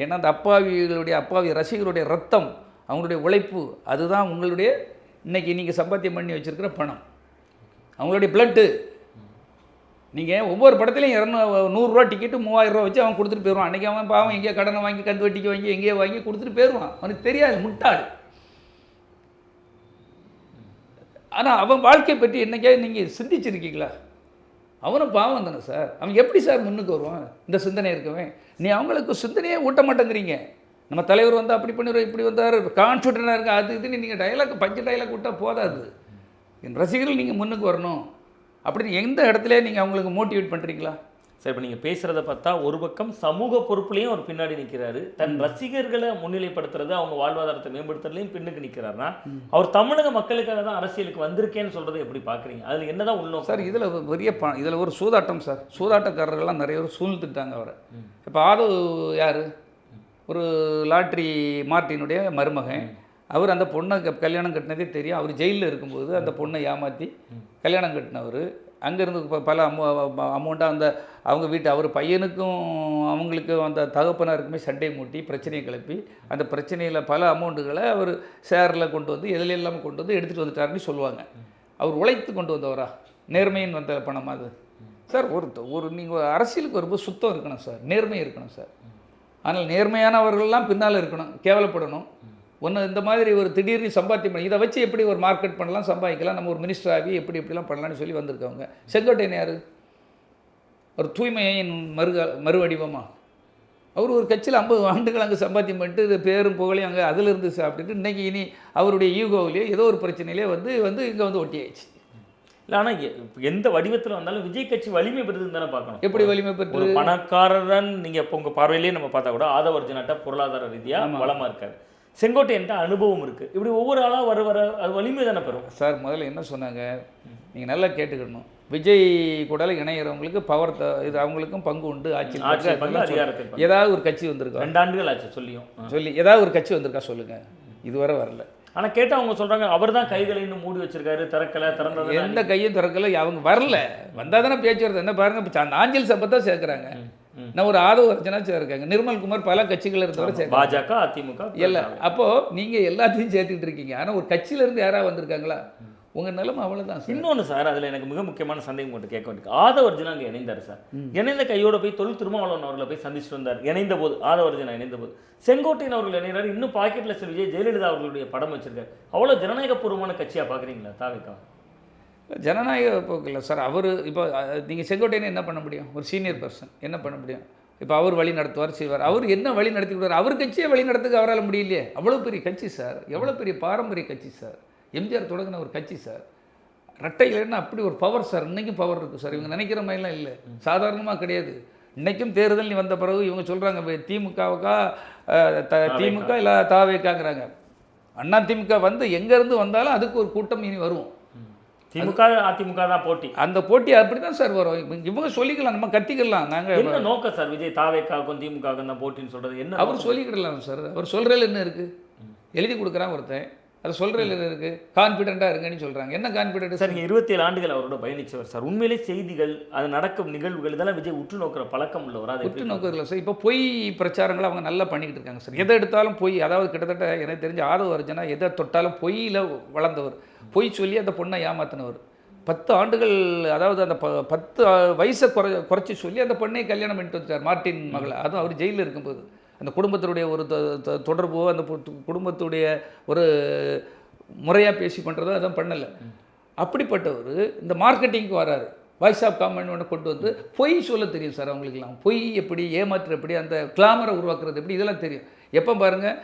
ஏன்னா அந்த அப்பாவி ரசிகர்களுடைய ரத்தம், அவங்களுடைய உழைப்பு, அதுதான் உங்களுடைய இன்றைக்கி நீங்கள் சம்பாத்தியம் பண்ணி வச்சுருக்கிற பணம், அவங்களுடைய பிளட்டு. நீங்கள் ஒவ்வொரு படத்துலையும் 100 ரூபா டிக்கெட்டு 3000 ரூபா வச்சு அவன் கொடுத்துட்டு போயிடுவான். அன்றைக்கி அவன் பாவம் எங்கேயோ கடனை வாங்கி கந்து வட்டிக்கு வாங்கி எங்கேயோ வாங்கி கொடுத்துட்டு போயிடுவான். அவனுக்கு தெரியாது, முட்டாள். ஆனால் அவன் வாழ்க்கையை பற்றி என்னைக்கே நீங்கள் சிந்திச்சிருக்கீங்களா? அவனும் பாவம் தானே சார். அவன் எப்படி சார் முன்னுக்கு வருவான் இந்த சிந்தனை இருக்கவன்? நீ அவங்களுக்கு சிந்தனையே ஊட்ட மாட்டேங்கிறீங்க. நம்ம தலைவர் வந்து அப்படி பண்ணிடுவோம், இப்படி வந்தார், கான்ஃபிடென்ட்டாக இருக்க, அது இதுன்னு நீங்கள் பஞ்ச டைலாக் விட்டால் போதாது. என் ரசிகர்கள் நீங்கள் முன்னுக்கு வரணும் அப்படின்னு எந்த இடத்துல நீங்கள் அவங்களுக்கு மோட்டிவேட் பண்ணுறீங்களா? சார் இப்போ நீங்கள் பேசுகிறத பார்த்தா ஒரு பக்கம் சமூக பொறுப்புலையும் அவர் பின்னாடி நிற்கிறாரு, தன் ரசிகர்களை முன்னிலைப்படுத்துறது, அவங்க வாழ்வாதாரத்தை மேம்படுத்துறதுலையும் பின்னுக்கு நிற்கிறாருன்னா அவர் தமிழக மக்களுக்காக தான் அரசியலுக்கு வந்திருக்கேன்னு சொல்கிறத எப்படி பார்க்குறீங்க? அதில் என்ன தான் உள்ள சார்? இதில் ஒரு சூதாட்டம் சார். சூதாட்டக்காரர்கள்லாம் நிறைய பேர் சூழ்ந்துட்டாங்க அவரை. இப்போ ஆதவ் யார்? ஒரு லாட்ரி மார்ட்டினுடைய மருமகன். அவர் அந்த பொண்ணை கல்யாணம் கட்டினதே தெரியும். அவர் ஜெயிலில் இருக்கும்போது அந்த பொண்ணை ஏமாற்றி கல்யாணம் கட்டினவர். அங்கேருந்து பல அமௌண்ட்டாக அவங்க வீட்டு அவர் பையனுக்கும் அவங்களுக்கும் அந்த தகப்பனருக்குமே சண்டை மூட்டி பிரச்சனையை கிளப்பி அந்த பிரச்சனையில் பல அமௌண்ட்டுகளை அவர் ஷேரில் கொண்டு வந்து எதில் இல்லாமல் கொண்டு வந்து எடுத்துகிட்டு வந்துட்டாருன்னு சொல்லுவாங்க. அவர் உழைத்து கொண்டு வந்தவரா? நேர்மையின் வந்த பணம் அது சார். நீங்கள் அரசியலுக்கு வரும்போது சுத்தம் இருக்கணும் சார், நேர்மை இருக்கணும் சார். ஆனால் நேர்மையானவர்கள்லாம் பின்னால் இருக்கணும், கேவலப்படணும். இந்த மாதிரி ஒரு திடீர்னு சம்பாத்தியம் இதை வச்சு எப்படி ஒரு மார்க்கெட் பண்ணலாம், சம்பாதிக்கலாம், நம்ம ஒரு மினிஸ்டர் ஆகி எப்படிலாம் பண்ணலான்னு சொல்லி வந்திருக்கவங்க. செங்கோட்டையன் யார்? ஒரு தூய்மையின் மறுவடிவமா? அவர் ஒரு கட்சியில் 50 ஆண்டுகள் அங்கே சம்பாத்தியம் பண்ணிட்டு இது பேரும் புகழையும் அங்கே அதிலிருந்து சாப்பிட்டுட்டு இன்றைக்கி இனி அவருடைய ஈகோவிலேயே ஏதோ ஒரு பிரச்சனையிலே வந்து இங்கே வந்து ஒட்டியாயிடுச்சு. இல்லை, ஆனால் எந்த வடிவத்தில் வந்தாலும் விஜய் கட்சி வலிமை பெறுதுன்னு தானே பார்க்கணும். எப்படி வலிமை பெற்று? ஒரு பணக்காரன் நீங்கள் இப்போ உங்கள் பார்வையிலேயே நம்ம பார்த்தா கூட ஆதவர்ஜனாட்ட பொருளாதார ரீதியாக வளமாக இருக்காரு, செங்கோட்டையன்ட்ட அனுபவம் இருக்குது. இப்படி ஒவ்வொரு ஆளாக வர அது வலிமை தானே பெறும். சார் முதல்ல என்ன சொன்னாங்க, நீங்கள் நல்லா கேட்டுக்கணும். விஜய் கூட இணையிறவங்களுக்கு பவர் இது அவங்களுக்கும் பங்கு உண்டு, ஆட்சியில் அதிகாரத்தில். ஏதாவது ஒரு கட்சி வந்திருக்கா? 2 ஆண்டுகள் ஆச்சு சொல்லி ஏதாவது ஒரு கட்சி வந்திருக்கா சொல்லுங்கள். இதுவரை வரல. ஆனால் கேட்டால் அவங்க சொல்கிறாங்க அவர் தான் கைகளை இன்னும் மூடி வச்சிருக்காரு, திறந்தது எந்த கையும் திறக்கல, அவங்க வரல. வந்தால் தானே பேச்சு வருது. என்ன பாருங்க, இப்போ அந்த ஆஞ்சல் சம்பத்தான் சேர்க்குறாங்க. நான் ஒரு ஆதவர்ஜனா சேர்க்காங்க. நிர்மல்குமார் பல கட்சிகள் இருந்தவரை சேர்க்க, பாஜக அதிமுக எல்லாம். அப்போது நீங்கள் எல்லாத்தையும் சேர்த்துக்கிட்டு இருக்கீங்க. ஆனால் ஒரு கட்சியிலேருந்து யாராவது வந்திருக்காங்களா? உங்கள் நிலைமை அவ்வளோதான் சார். இன்னொன்று சார், அதில் எனக்கு மிக முக்கியமான சந்தேகம் மட்டும் கேட்க வேண்டியது, ஆதவர்ஜனா அங்கே இணைந்தார் சார். இணைந்த கையோட போய் தொல் திருமாவளவன் அவர்களை போய் சந்திச்சுட்டு வந்தார். இணைந்த போது ஆதவர்ஜனா இணைந்த போது செங்கோட்டையன் அவர்கள் இணைகிறார். இன்னும் பாக்கெட்டில் சில விஜய் ஜெயலலிதா அவர்களுடைய படம் வச்சிருக்காரு. அவ்வளோ ஜனநாயகபூர்வமான கட்சியாக பார்க்குறீங்களா தாவேக்கா? ஜனநாயக போக்கு இல்லை சார். அவர் இப்போ நீங்கள் செங்கோட்டையனை என்ன பண்ண முடியும்? ஒரு சீனியர் பர்சன் என்ன பண்ண முடியும்? இப்போ அவர் வழி நடத்துவார், செய்வார். அவர் என்ன வழி நடத்தி விடுவார்? அவர் கட்சியை வழி நடத்துக்கு அவரால் முடியலையே. அவ்வளோ பெரிய கட்சி சார், எவ்வளோ பெரிய பாரம்பரிய கட்சி சார். எம்ஜிஆர் தொடங்கின ஒரு கட்சி சார். ரெட்டையிலன்னா அப்படி ஒரு பவர் சார். இன்றைக்கும் பவர் இருக்குது சார். இவங்க நினைக்கிற மாதிரிலாம் இல்லை, சாதாரணமாக கிடையாது. இன்றைக்கும் தேர்தல் வந்த பிறகு இவங்க சொல்கிறாங்க திமுகவுக்கா திமுக இல்லை தாவேக்காங்கிறாங்க. அண்ணா திமுக வந்து எங்கேருந்து வந்தாலும் அதுக்கு ஒரு கூட்டம் இனி வரும். திமுக அதிமுக தான் போட்டி. அந்த போட்டி அப்படி தான் சார் வரும். இவங்க சொல்லிக்கலாம், நம்ம கத்திக்கலாம். நாங்கள் என்ன நோக்கம் சார் விஜய் தாவேக்காவுக்கும் திமுகவுக்கும் தான் போட்டின்னு சொல்கிறது என்ன? அவர் சொல்லிக்கிடலாம் சார். அவர் சொல்கிறதில் என்ன இருக்குது? எழுதி கொடுக்குறான் ஒருத்தன், அது சொல்கிறதில் என்ன இருக்குது? கான்ஃபிடென்ட்டாக இருங்கன்னு சொல்கிறாங்க. என்ன கான்ஃபிடென்ட் சார்? நீங்கள் 27 ஆண்டுகள் அவரோட பயணிச்சவர் சார். உண்மையிலே செய்திகள், அது நடக்கும் நிகழ்வுகள் இதெல்லாம் விஜய் உற்று நோக்கிற பழக்கம் உள்ளவர். அதை உற்று நோக்கிறதில்ல சார். இப்போ பொய் பிரச்சாரங்களை அவங்க நல்லா பண்ணிக்கிட்டு இருக்காங்க சார். எதை எடுத்தாலும் பொய். அதாவது கிட்டத்தட்ட எனக்கு தெரிஞ்ச ஆதவர்ஜனா எதை தொட்டாலும் பொய்யில் வளர்ந்தவர். பொய் சொல்லி அந்த பொண்ணை ஏமாத்தினவர். 10 ஆண்டுகள், அதாவது அந்த 10 வயசை குறைச்சி சொல்லி அந்த பொண்ணை கல்யாணம் பண்ணிட்டு வச்சார், மார்ட்டின் மகளை. அதுவும் அவர் ஜெயிலில் இருக்கும்போது அந்த குடும்பத்தினுடைய ஒரு தொடர்போ அந்த குடும்பத்துடைய ஒரு முறையாக பேசி பண்ணுறதோ அதான் பண்ணலை. அப்படிப்பட்டவர் இந்த மார்க்கெட்டிங்க்கு வராரு. வாய்ஸ் ஆஃப் காமன் ஒன்று கொண்டு வந்து பொய் சொல்ல தெரியும் சார் அவங்களுக்குலாம். பொய் எப்படி, ஏமாற்று எப்படி, அந்த கிளாமரை உருவாக்குறது எப்படி, இதெல்லாம் தெரியும். எப்போ பாருங்கள்,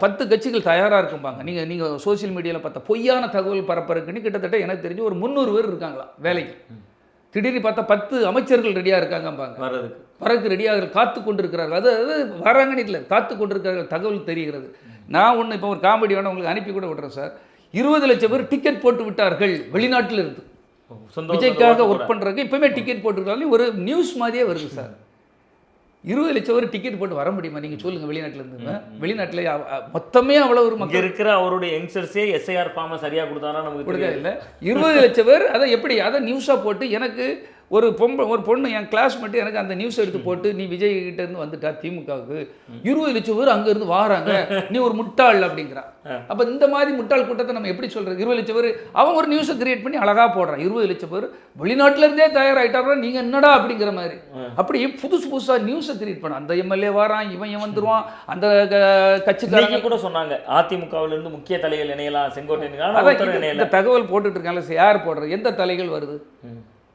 10 கட்சிகள் தயாராக இருக்கும்பாங்க. நீங்கள் சோசியல் மீடியாவில் பார்த்தா பொய்யான தகவல் பரப்புறதுக்குன்னு கிட்டத்தட்ட எனக்கு தெரிஞ்சு ஒரு 300 பேர் இருக்காங்களா வேலைக்கு. திடீர்னு பார்த்தா 10 அமைச்சர்கள் ரெடியாக இருக்காங்கம்பாங்க, வரக்கு ரெடியாக காத்து கொண்டு இருக்கிறார்கள். அது வராங்கன்னு இல்லை, காத்து கொண்டு இருக்கிறார்கள். தகவல் தெரிகிறது. நான் ஒன்று இப்போ ஒரு காமெடி வேணும் உங்களுக்கு அனுப்பி கூட விடுறேன் சார். 20 லட்சம் பேர் டிக்கெட் போட்டு விட்டார்கள் வெளிநாட்டில் இருந்து, விஜய்க்காக ஒர்க் பண்ணுறதுக்கு. இப்போவுமே டிக்கெட் போட்டுருக்காங்க. ஒரு நியூஸ் மாதிரியே வருது சார். 20 லட்சம் பேர் டிக்கெட் போட்டு வர முடியுமா நீங்கள் சொல்லுங்கள்? வெளிநாட்டில் இருந்து, வெளிநாட்டில் மொத்தமே அவ்வளோ ஒரு மக்கள் இருக்கிற அவருடைய யங்ஸ்டர்ஸே SIR ஃபார்மை சரியாக கொடுத்தாரா நமக்கு கொடுக்க இல்லை. 20 லட்சம் பேர் அதை எப்படி அதை நியூஸாக போட்டு, எனக்கு ஒரு பொண்ணு என் கிளாஸ் மட்டும் எனக்கு அந்த நியூஸ் எடுத்து போட்டு, நீ விஜய் கிட்ட இருந்து வந்துட்டா திமுகவுக்கு 20 லட்சம் பேர் அங்கேருந்து வாராங்க, நீ ஒரு முட்டாள் அப்படிங்கிறான். அப்போ இந்த மாதிரி முட்டாள் கூட்டத்தை நம்ம எப்படி சொல்கிறது? 20 லட்சம் பேர் அவன் ஒரு நியூஸை கிரியேட் பண்ணி அழகாக போடுறான். 20 லட்சம் பேர் வெளிநாட்டிலேருந்தே தயாராகிட்டாரா, நீங்கள் என்னடா அப்படிங்கிற மாதிரி. அப்படி புதுசாக நியூஸை கிரியேட் பண்ண, அந்த எம்எல்ஏ வாரான், இவன் வந்துடுவான், அந்த கட்சிக்காரங்க கூட சொன்னாங்க அதிமுகவிலிருந்து முக்கிய தலைகள் இணையலாம், செங்கோட்டையன் இந்த தகவல் போட்டுட்டு இருக்காங்க. யார் போடுறது? எந்த தலைகள் வருது?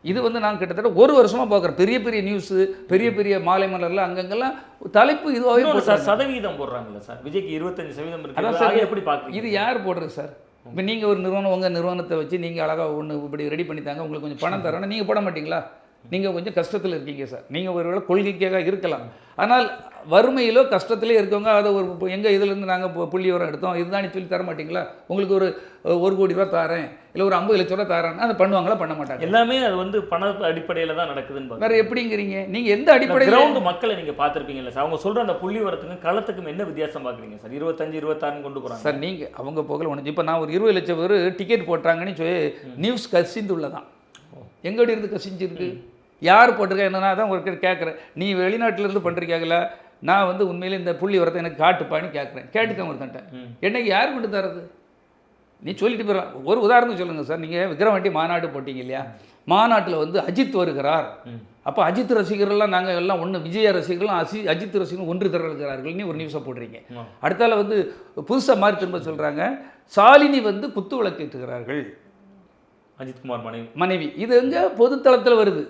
இது வந்து நான் கிட்டத்தட்ட ஒரு வருஷமாக பார்க்குறேன். பெரிய பெரிய நியூஸு, பெரிய பெரிய மாலை மலரில் அங்கங்கெல்லாம் தலைப்பு இதுவாகவே சார் சதவீதம் போடுறாங்கல்ல சார். விஜய்க்கு 25% இருக்கு. சார் எப்படி பார்க்குறீங்க? இது யார் போடுறது சார்? இப்போ நீங்கள் ஒரு நிறுவனம், உங்கள் நிறுவனத்தை வச்சு நீங்கள் அழகாக ஒன்று இப்படி ரெடி பண்ணித்தாங்க, உங்களுக்கு கொஞ்சம் பணம் தரணும், நீங்கள் போட மாட்டிங்களா? நீங்கள் கொஞ்சம் கஷ்டத்தில் இருக்கீங்க சார். நீங்கள் ஒருவேளை கொள்கைக்காக இருக்கலாம், ஆனால் வறுமையிலோ கஷ்டத்திலே இருக்கவங்க அதை ஒரு எங்கள் இதிலேருந்து நாங்கள் புள்ளி உரம் எடுத்தோம் இதுதான் சொல்லி தர மாட்டிங்களா? உங்களுக்கு ஒரு 1 கோடி ரூபா தரேன், இல்லை ஒரு 50 லட்ச ரூபா தரேன்னா அதை பண்ணுவாங்களா? பண்ண மாட்டாங்க. எல்லாமே அது வந்து பண அடிப்படையில் தான் நடக்குதுன்னு. வேறு எப்படிங்கிறீங்க நீங்கள்? எந்த அடிப்படையில் கிரவுண்ட் மக்களை நீங்கள் பார்த்துருப்பீங்கல்ல சார், அவங்க சொல்கிற அந்த புள்ளி உரத்துக்கும் களத்துக்கும் என்ன வித்தியாசம் பார்க்குறீங்க சார்? 25, 26 கொண்டு போகிறாங்க சார். நீங்கள் அவங்க போகல ஒன்று. இப்போ நான் ஒரு 20 லட்சம் பேர் டிக்கெட் போட்டாங்கன்னு சொல்லி நியூஸ் கசிந்துள்ளதான். எங்கடி இருந்து கசிஞ்சிருக்கு? யார் போட்டிருக்கா என்னன்னா தான் ஒரு கேட்குறேன். நீ வெளிநாட்டிலேருந்து பண்ணுறீங்களா? நான் வந்து உண்மையிலே இந்த புள்ளி வரத்தை எனக்கு காட்டுப்பான்னு கேட்குறேன். கேட்டுக்கேன் ஒருத்தன்ட்ட. என்னைக்கு யார் கொண்டு தரது? நீ சொல்லிட்டு போயிடலாம். ஒரு உதாரணம் சொல்லுங்கள் சார். நீங்கள் விக்ரவாண்டி மாநாடு போட்டிங்க இல்லையா? மாநாட்டில் வந்து அஜித் வருகிறார். அப்போ அஜித் ரசிகர்கள்லாம் நாங்கள் எல்லாம் ஒன்று, விஜய ரசிகர்களும் அஜித் ரசிகர்களும் ஒன்று திரளுகிறார்கள்னு ஒரு நியூஸை போடுறீங்க. அடுத்தால வந்து புதுசாக மாதிரி திரும்ப சொல்கிறாங்க, ஷாலினி வந்து குத்து விளக்கேற்றுகிறார்கள், அஜித்குமார் மனைவி. இது எங்கே பொதுத்தளத்தில் வருது.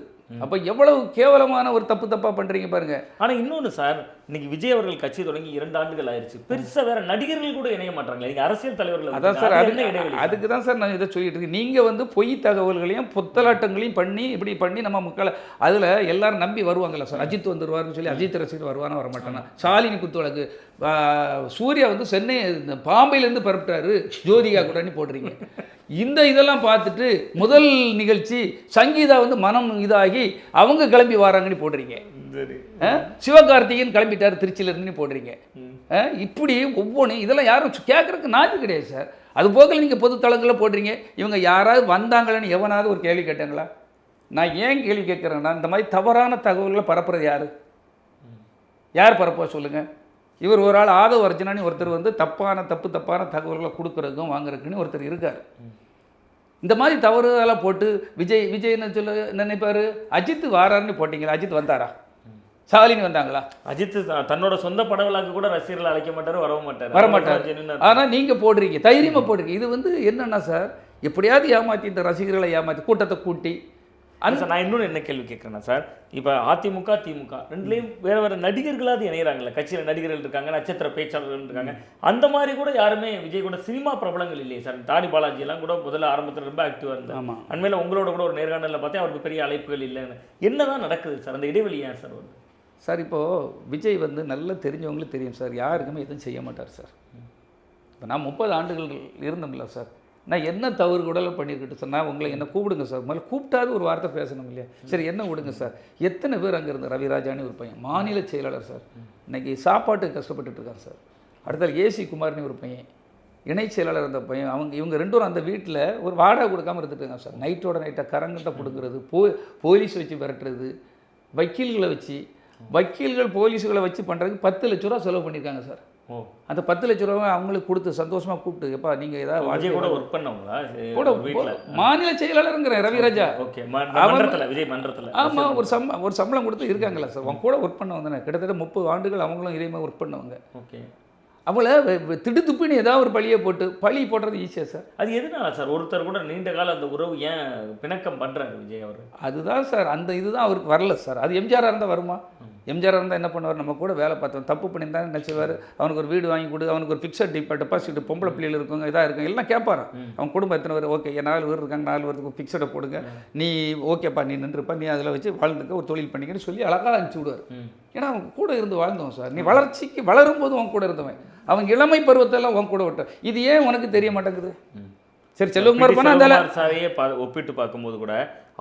அப்போ எவ்வளவு கேவலமான ஒரு தப்பாக பண்ணுறீங்க பாருங்கள். ஆனால் இன்னொன்று சார், இன்னைக்கு விஜய் அவர்கள் கட்சி தொடங்கி 2 ஆண்டுகள் ஆயிருச்சு. பெருசா வேற நடிகர்கள் கூட இணைய மாட்டாங்களே. நீங்க அரசியல் தலைவர்கள் அதான் சார், அது என்ன இடைவெளி? அதுக்கு தான் சார் நான் இதை சொல்லிட்டு இருக்கேன். நீங்கள் வந்து பொய் தகவல்களையும் புத்தலாட்டங்களையும் பண்ணி இப்படி பண்ணி நம்ம மக்களை அதில் எல்லாரும் நம்பி வருவாங்கல்ல சார். அஜித் வந்துருவாருன்னு சொல்லி அஜித் ரசிகர் வருவானா வரமாட்டானா? ஷாலினி குத்து வழக்கு, சூர்யா வந்து சென்னை பாம்பையிலேருந்து பரப்பிட்டாரு ஜோதிகா கூடன்னு போடுறீங்க. இந்த இதெல்லாம் பார்த்துட்டு முதல் நிகழ்ச்சி சங்கீதா வந்து மனம் இதாகி அவங்க கிளம்பி வராங்கன்னு போடுறீங்க. சிவகார்த்திகேயன் கிளம்பிட்டார் திருச்சியிலேருந்து போடுறீங்க. இப்படி ஒவ்வொன்றும் இதெல்லாம் யாரும் கேட்குறதுக்கு நாட்டு கிடையாது சார். அது போக நீங்கள் பொது தளங்களில் போடுறீங்க. இவங்க யாராவது வந்தாங்களேன்னு எவனாவது ஒரு கேள்வி கேட்டாங்களா? நான் ஏன் கேள்வி கேட்குறேன்னா, இந்த மாதிரி தவறான தகவல்களை பரப்புறது யார் பரப்ப சொல்லுங்கள்? இவர் ஒரு ஆள் ஆதவ அர்ஜுனானி ஒருத்தர் வந்து தப்பான தகவல்களை கொடுக்குறதுக்கும் வாங்குறதுக்குன்னு ஒருத்தர் இருக்கார். இந்த மாதிரி தவறுதெல்லாம் போட்டு விஜய் என்ன சொல்ல நினைப்பார்? அஜித் வாராருன்னு போட்டிங்களா? அஜித் வந்தாரா? ஷாலினி வந்தாங்களா? அஜித் தன்னோட சொந்த படவிழாக்கு கூட ரசிகர்கள் அழைக்க மாட்டார், வரமாட்டார். ஆனால் நீங்கள் போடுறீங்க, தைரியமாக போடுறீங்க. இது வந்து என்னென்னா சார், எப்படியாவது ஏமாற்றி இந்த ரசிகர்களை ஏமாற்றி கூட்டத்தை கூட்டி நான் இன்னொன்று என்ன கேள்வி கேட்குறேன்னா சார், இப்போ அதிமுக திமுக ரெண்டுலேயும் வேறு நடிகர்களாவது இணைகிறாங்கல்ல. கட்சியில் நடிகர்கள் இருக்காங்க, நட்சத்திர பேச்சாளர்கள் இருக்காங்க. அந்த மாதிரி கூட யாருமே விஜய் கூட சினிமா பிரபலங்கள் இல்லையே சார். தாடி பாலாஜி எல்லாம் கூட முதல்ல ஆரம்பத்தில் ரொம்ப ஆக்டிவாக இருந்தார். ஆமாம், அண்மையில் உங்களோட கூட ஒரு நேர்காணலில் பார்த்தேன், அவருக்கு பெரிய அழைப்புகள் இல்லைன்னு. என்னதான் நடக்குது சார்? அந்த இடைவெளி ஏன் சார் வருது? சார் இப்போது விஜய் வந்து நல்லா தெரிஞ்சவங்களுக்கு தெரியும் சார், யாருக்குமே எதுவும் செய்ய மாட்டார் சார். இப்போ நான் 30 ஆண்டுகள் இருந்தோம்ல சார், நான் என்ன தவறு கூட பண்ணியிருக்கட்டும் சார், நான் உங்களை என்ன கூப்பிடுங்க சார், முதல்ல கூப்பிட்டாது ஒரு வார்த்தை பேசணும் இல்லையா? சரி என்ன விடுங்க சார். எத்தனை பேர் அங்கே இருந்த ரவிராஜானி ஒரு பையன் மாநில செயலாளர் சார், இன்றைக்கி சாப்பாட்டுக்கு கஷ்டப்பட்டுட்டு இருக்கார் சார். அடுத்தது ஏசி குமார்னு ஒரு பையன் இணை செயலாளர் அந்த பையன். இவங்க 2 பேரும் அந்த வீட்டில் ஒரு வாடகை கொடுக்காமல் இருந்துட்டுருக்காங்க சார். நைட்டோட நைட்டாக கரங்கத்தை கொடுக்குறது, போலீஸ் வச்சு விரட்டுறது, வக்கீல்களை வச்சு போலீஸுகளை வச்சு பண்ணுறதுக்கு 10 லட்ச ரூபா செலவு பண்ணியிருக்காங்க சார். அந்த 10 லட்ச ரூபா அவங்களுக்கு கொடுத்து சந்தோஷமாக கூப்பிட்டு, எப்பா நீங்கள் ஏதாவது கூட ஒர்க் பண்ணவங்களா கூட மாநில செயலாளருங்கிற ரவிராஜா விஜய் மன்றத்தில் ஆமாம் ஒரு சம்பளம் கொடுத்து இருக்காங்களா சார். அவங்க கூட ஒர்க் பண்ணவங்க தானே, கிட்டத்தட்ட 30 ஆண்டுகள் அவங்களும் இதே மாதிரி ஒர்க் பண்ணவங்க. ஓகே, அவளை திடுத்துப்புன்னு ஏதாவது ஒரு பழி போடுறது ஈஸியாக சார். அது எதுனால சார் ஒருத்தர் கூட நீண்ட காலம் அந்த உறவு ஏன் பிணக்கம் பண்ணுறாரு விஜய் அவர்? அதுதான் சார், அந்த இதுதான் அவருக்கு வரல சார். அது எம்ஜிஆராக இருந்தால் வருமா? எம்ஜிஆராக இருந்தால் என்ன பண்ணுவார்? நம்ம கூட வேலை பார்த்தோம், தப்பு பண்ணியிருந்தா என்ன செய்வார்? அவனுக்கு ஒரு வீடு வாங்கி கொடு, அவனுக்கு ஒரு ஃபிக்ஸட் டெபாசிட், பொம்பளை பிள்ளைகள் இருக்குங்க, இதாக இருக்குங்க, எல்லாம் கேட்பாரான். அவன் குடும்பம் எத்தனை பேர்? ஓகே, 4 பேர் இருக்காங்க, 4 பேருக்கு ஃபிக்ஸடை போடுங்க, நீ ஓகேப்பா, நீ நின்றுப்பா, நீ அதில் வச்சு வாழ்ந்துக்க, ஒரு தொழில் பண்ணிக்கன்னு சொல்லி அழகாக அனுப்பிச்சி விடுவார். ஏன்னா அவங்க கூட இருந்து வாழ்ந்தோம் சார். நீ வளர்ச்சிக்கு வளரும்போது அவங்க கூட இருந்தவன், அவங்க இளமை பருவத்தெல்லாம் அவங்க கூட விட்டார். இது ஏன் உனக்கு தெரிய மாட்டேங்குது? சரி, செல்வகுமார் போனால் சாரையே ஒப்பிட்டு பார்க்கும்போது கூட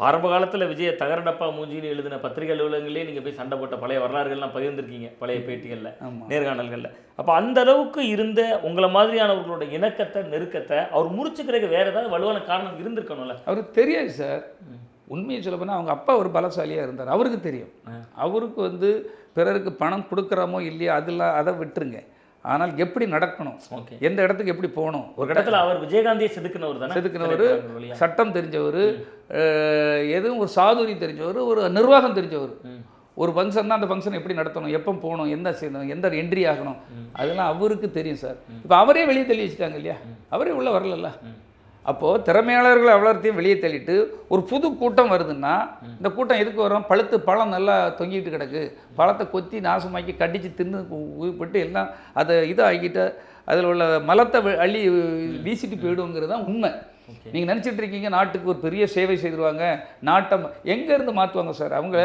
ஆரம்ப காலத்தில் விஜய தகரடப்பா மூஞ்சின்னு எழுதின பத்திரிகை அலுவலகங்களே நீங்கள் போய் சண்டை போட்ட பழைய வரலாறுகள்லாம் பகிர்ந்துருக்கீங்க, பழைய பேட்டிகளில், நேர்காணல்களில். அப்போ அந்த அளவுக்கு இருந்த உங்களை மாதிரியானவர்களோட இணக்கத்தை நெருக்கத்தை அவர் முறிச்சுக்கிறதுக்கு வேறு ஏதாவது வலுவான காரணம் இருந்திருக்கணும்ல? அவருக்கு தெரியாது சார். உண்மையை சொல்ல போனால் அவங்க அப்பா ஒரு பலசாலியாக இருந்தார், அவருக்கு தெரியும். அவருக்கு வந்து பிறருக்கு பணம் கொடுக்குறாமோ இல்லையா அதெல்லாம் அதை விட்டுருங்க. ஆனால் எப்படி நடக்கணும், எந்த இடத்துக்கு எப்படி போகணும். ஒரு இடத்துல அவர் விஜயகாந்தியை செதுக்கினவர், சட்டம் தெரிஞ்சவர், எதுவும் ஒரு சாதுரி தெரிஞ்சவர், ஒரு நிர்வாகம் தெரிஞ்சவர். ஒரு ஃபங்க்ஷன்னா அந்த ஃபங்க்ஷன் எப்படி நடத்தணும், எப்போ போகணும், என்ன செய்யணும், எந்த என்ட்ரி ஆகணும், அதெல்லாம் அவருக்கு தெரியும் சார். இப்போ அவரே வெளியே தள்ளி வச்சுட்டாங்க இல்லையா, அவரே உள்ளே வரல. அப்போது திறமையாளர்கள் அவ்வளோத்தையும் வெளியே தள்ளிட்டு ஒரு புது கூட்டம் வருதுன்னா, இந்த கூட்டம் எதுக்கு வரும்? பழம் நல்லா தொங்கிட்டு கிடக்கு, பழத்தை கொத்தி நாசமாக்கி கடித்து தின்னு உயிர்பட்டு எல்லாம் அதை ஆகிட்டு அதில் உள்ள மலத்தை அள்ளி வீசிட்டு போயிடுங்கிறது தான் உண்மை. நீங்கள் நினச்சிட்டு இருக்கீங்க நாட்டுக்கு ஒரு பெரிய சேவை செய்திருவாங்க, நாட்டம் எங்கேருந்து மாற்றுவாங்க சார்? அவங்க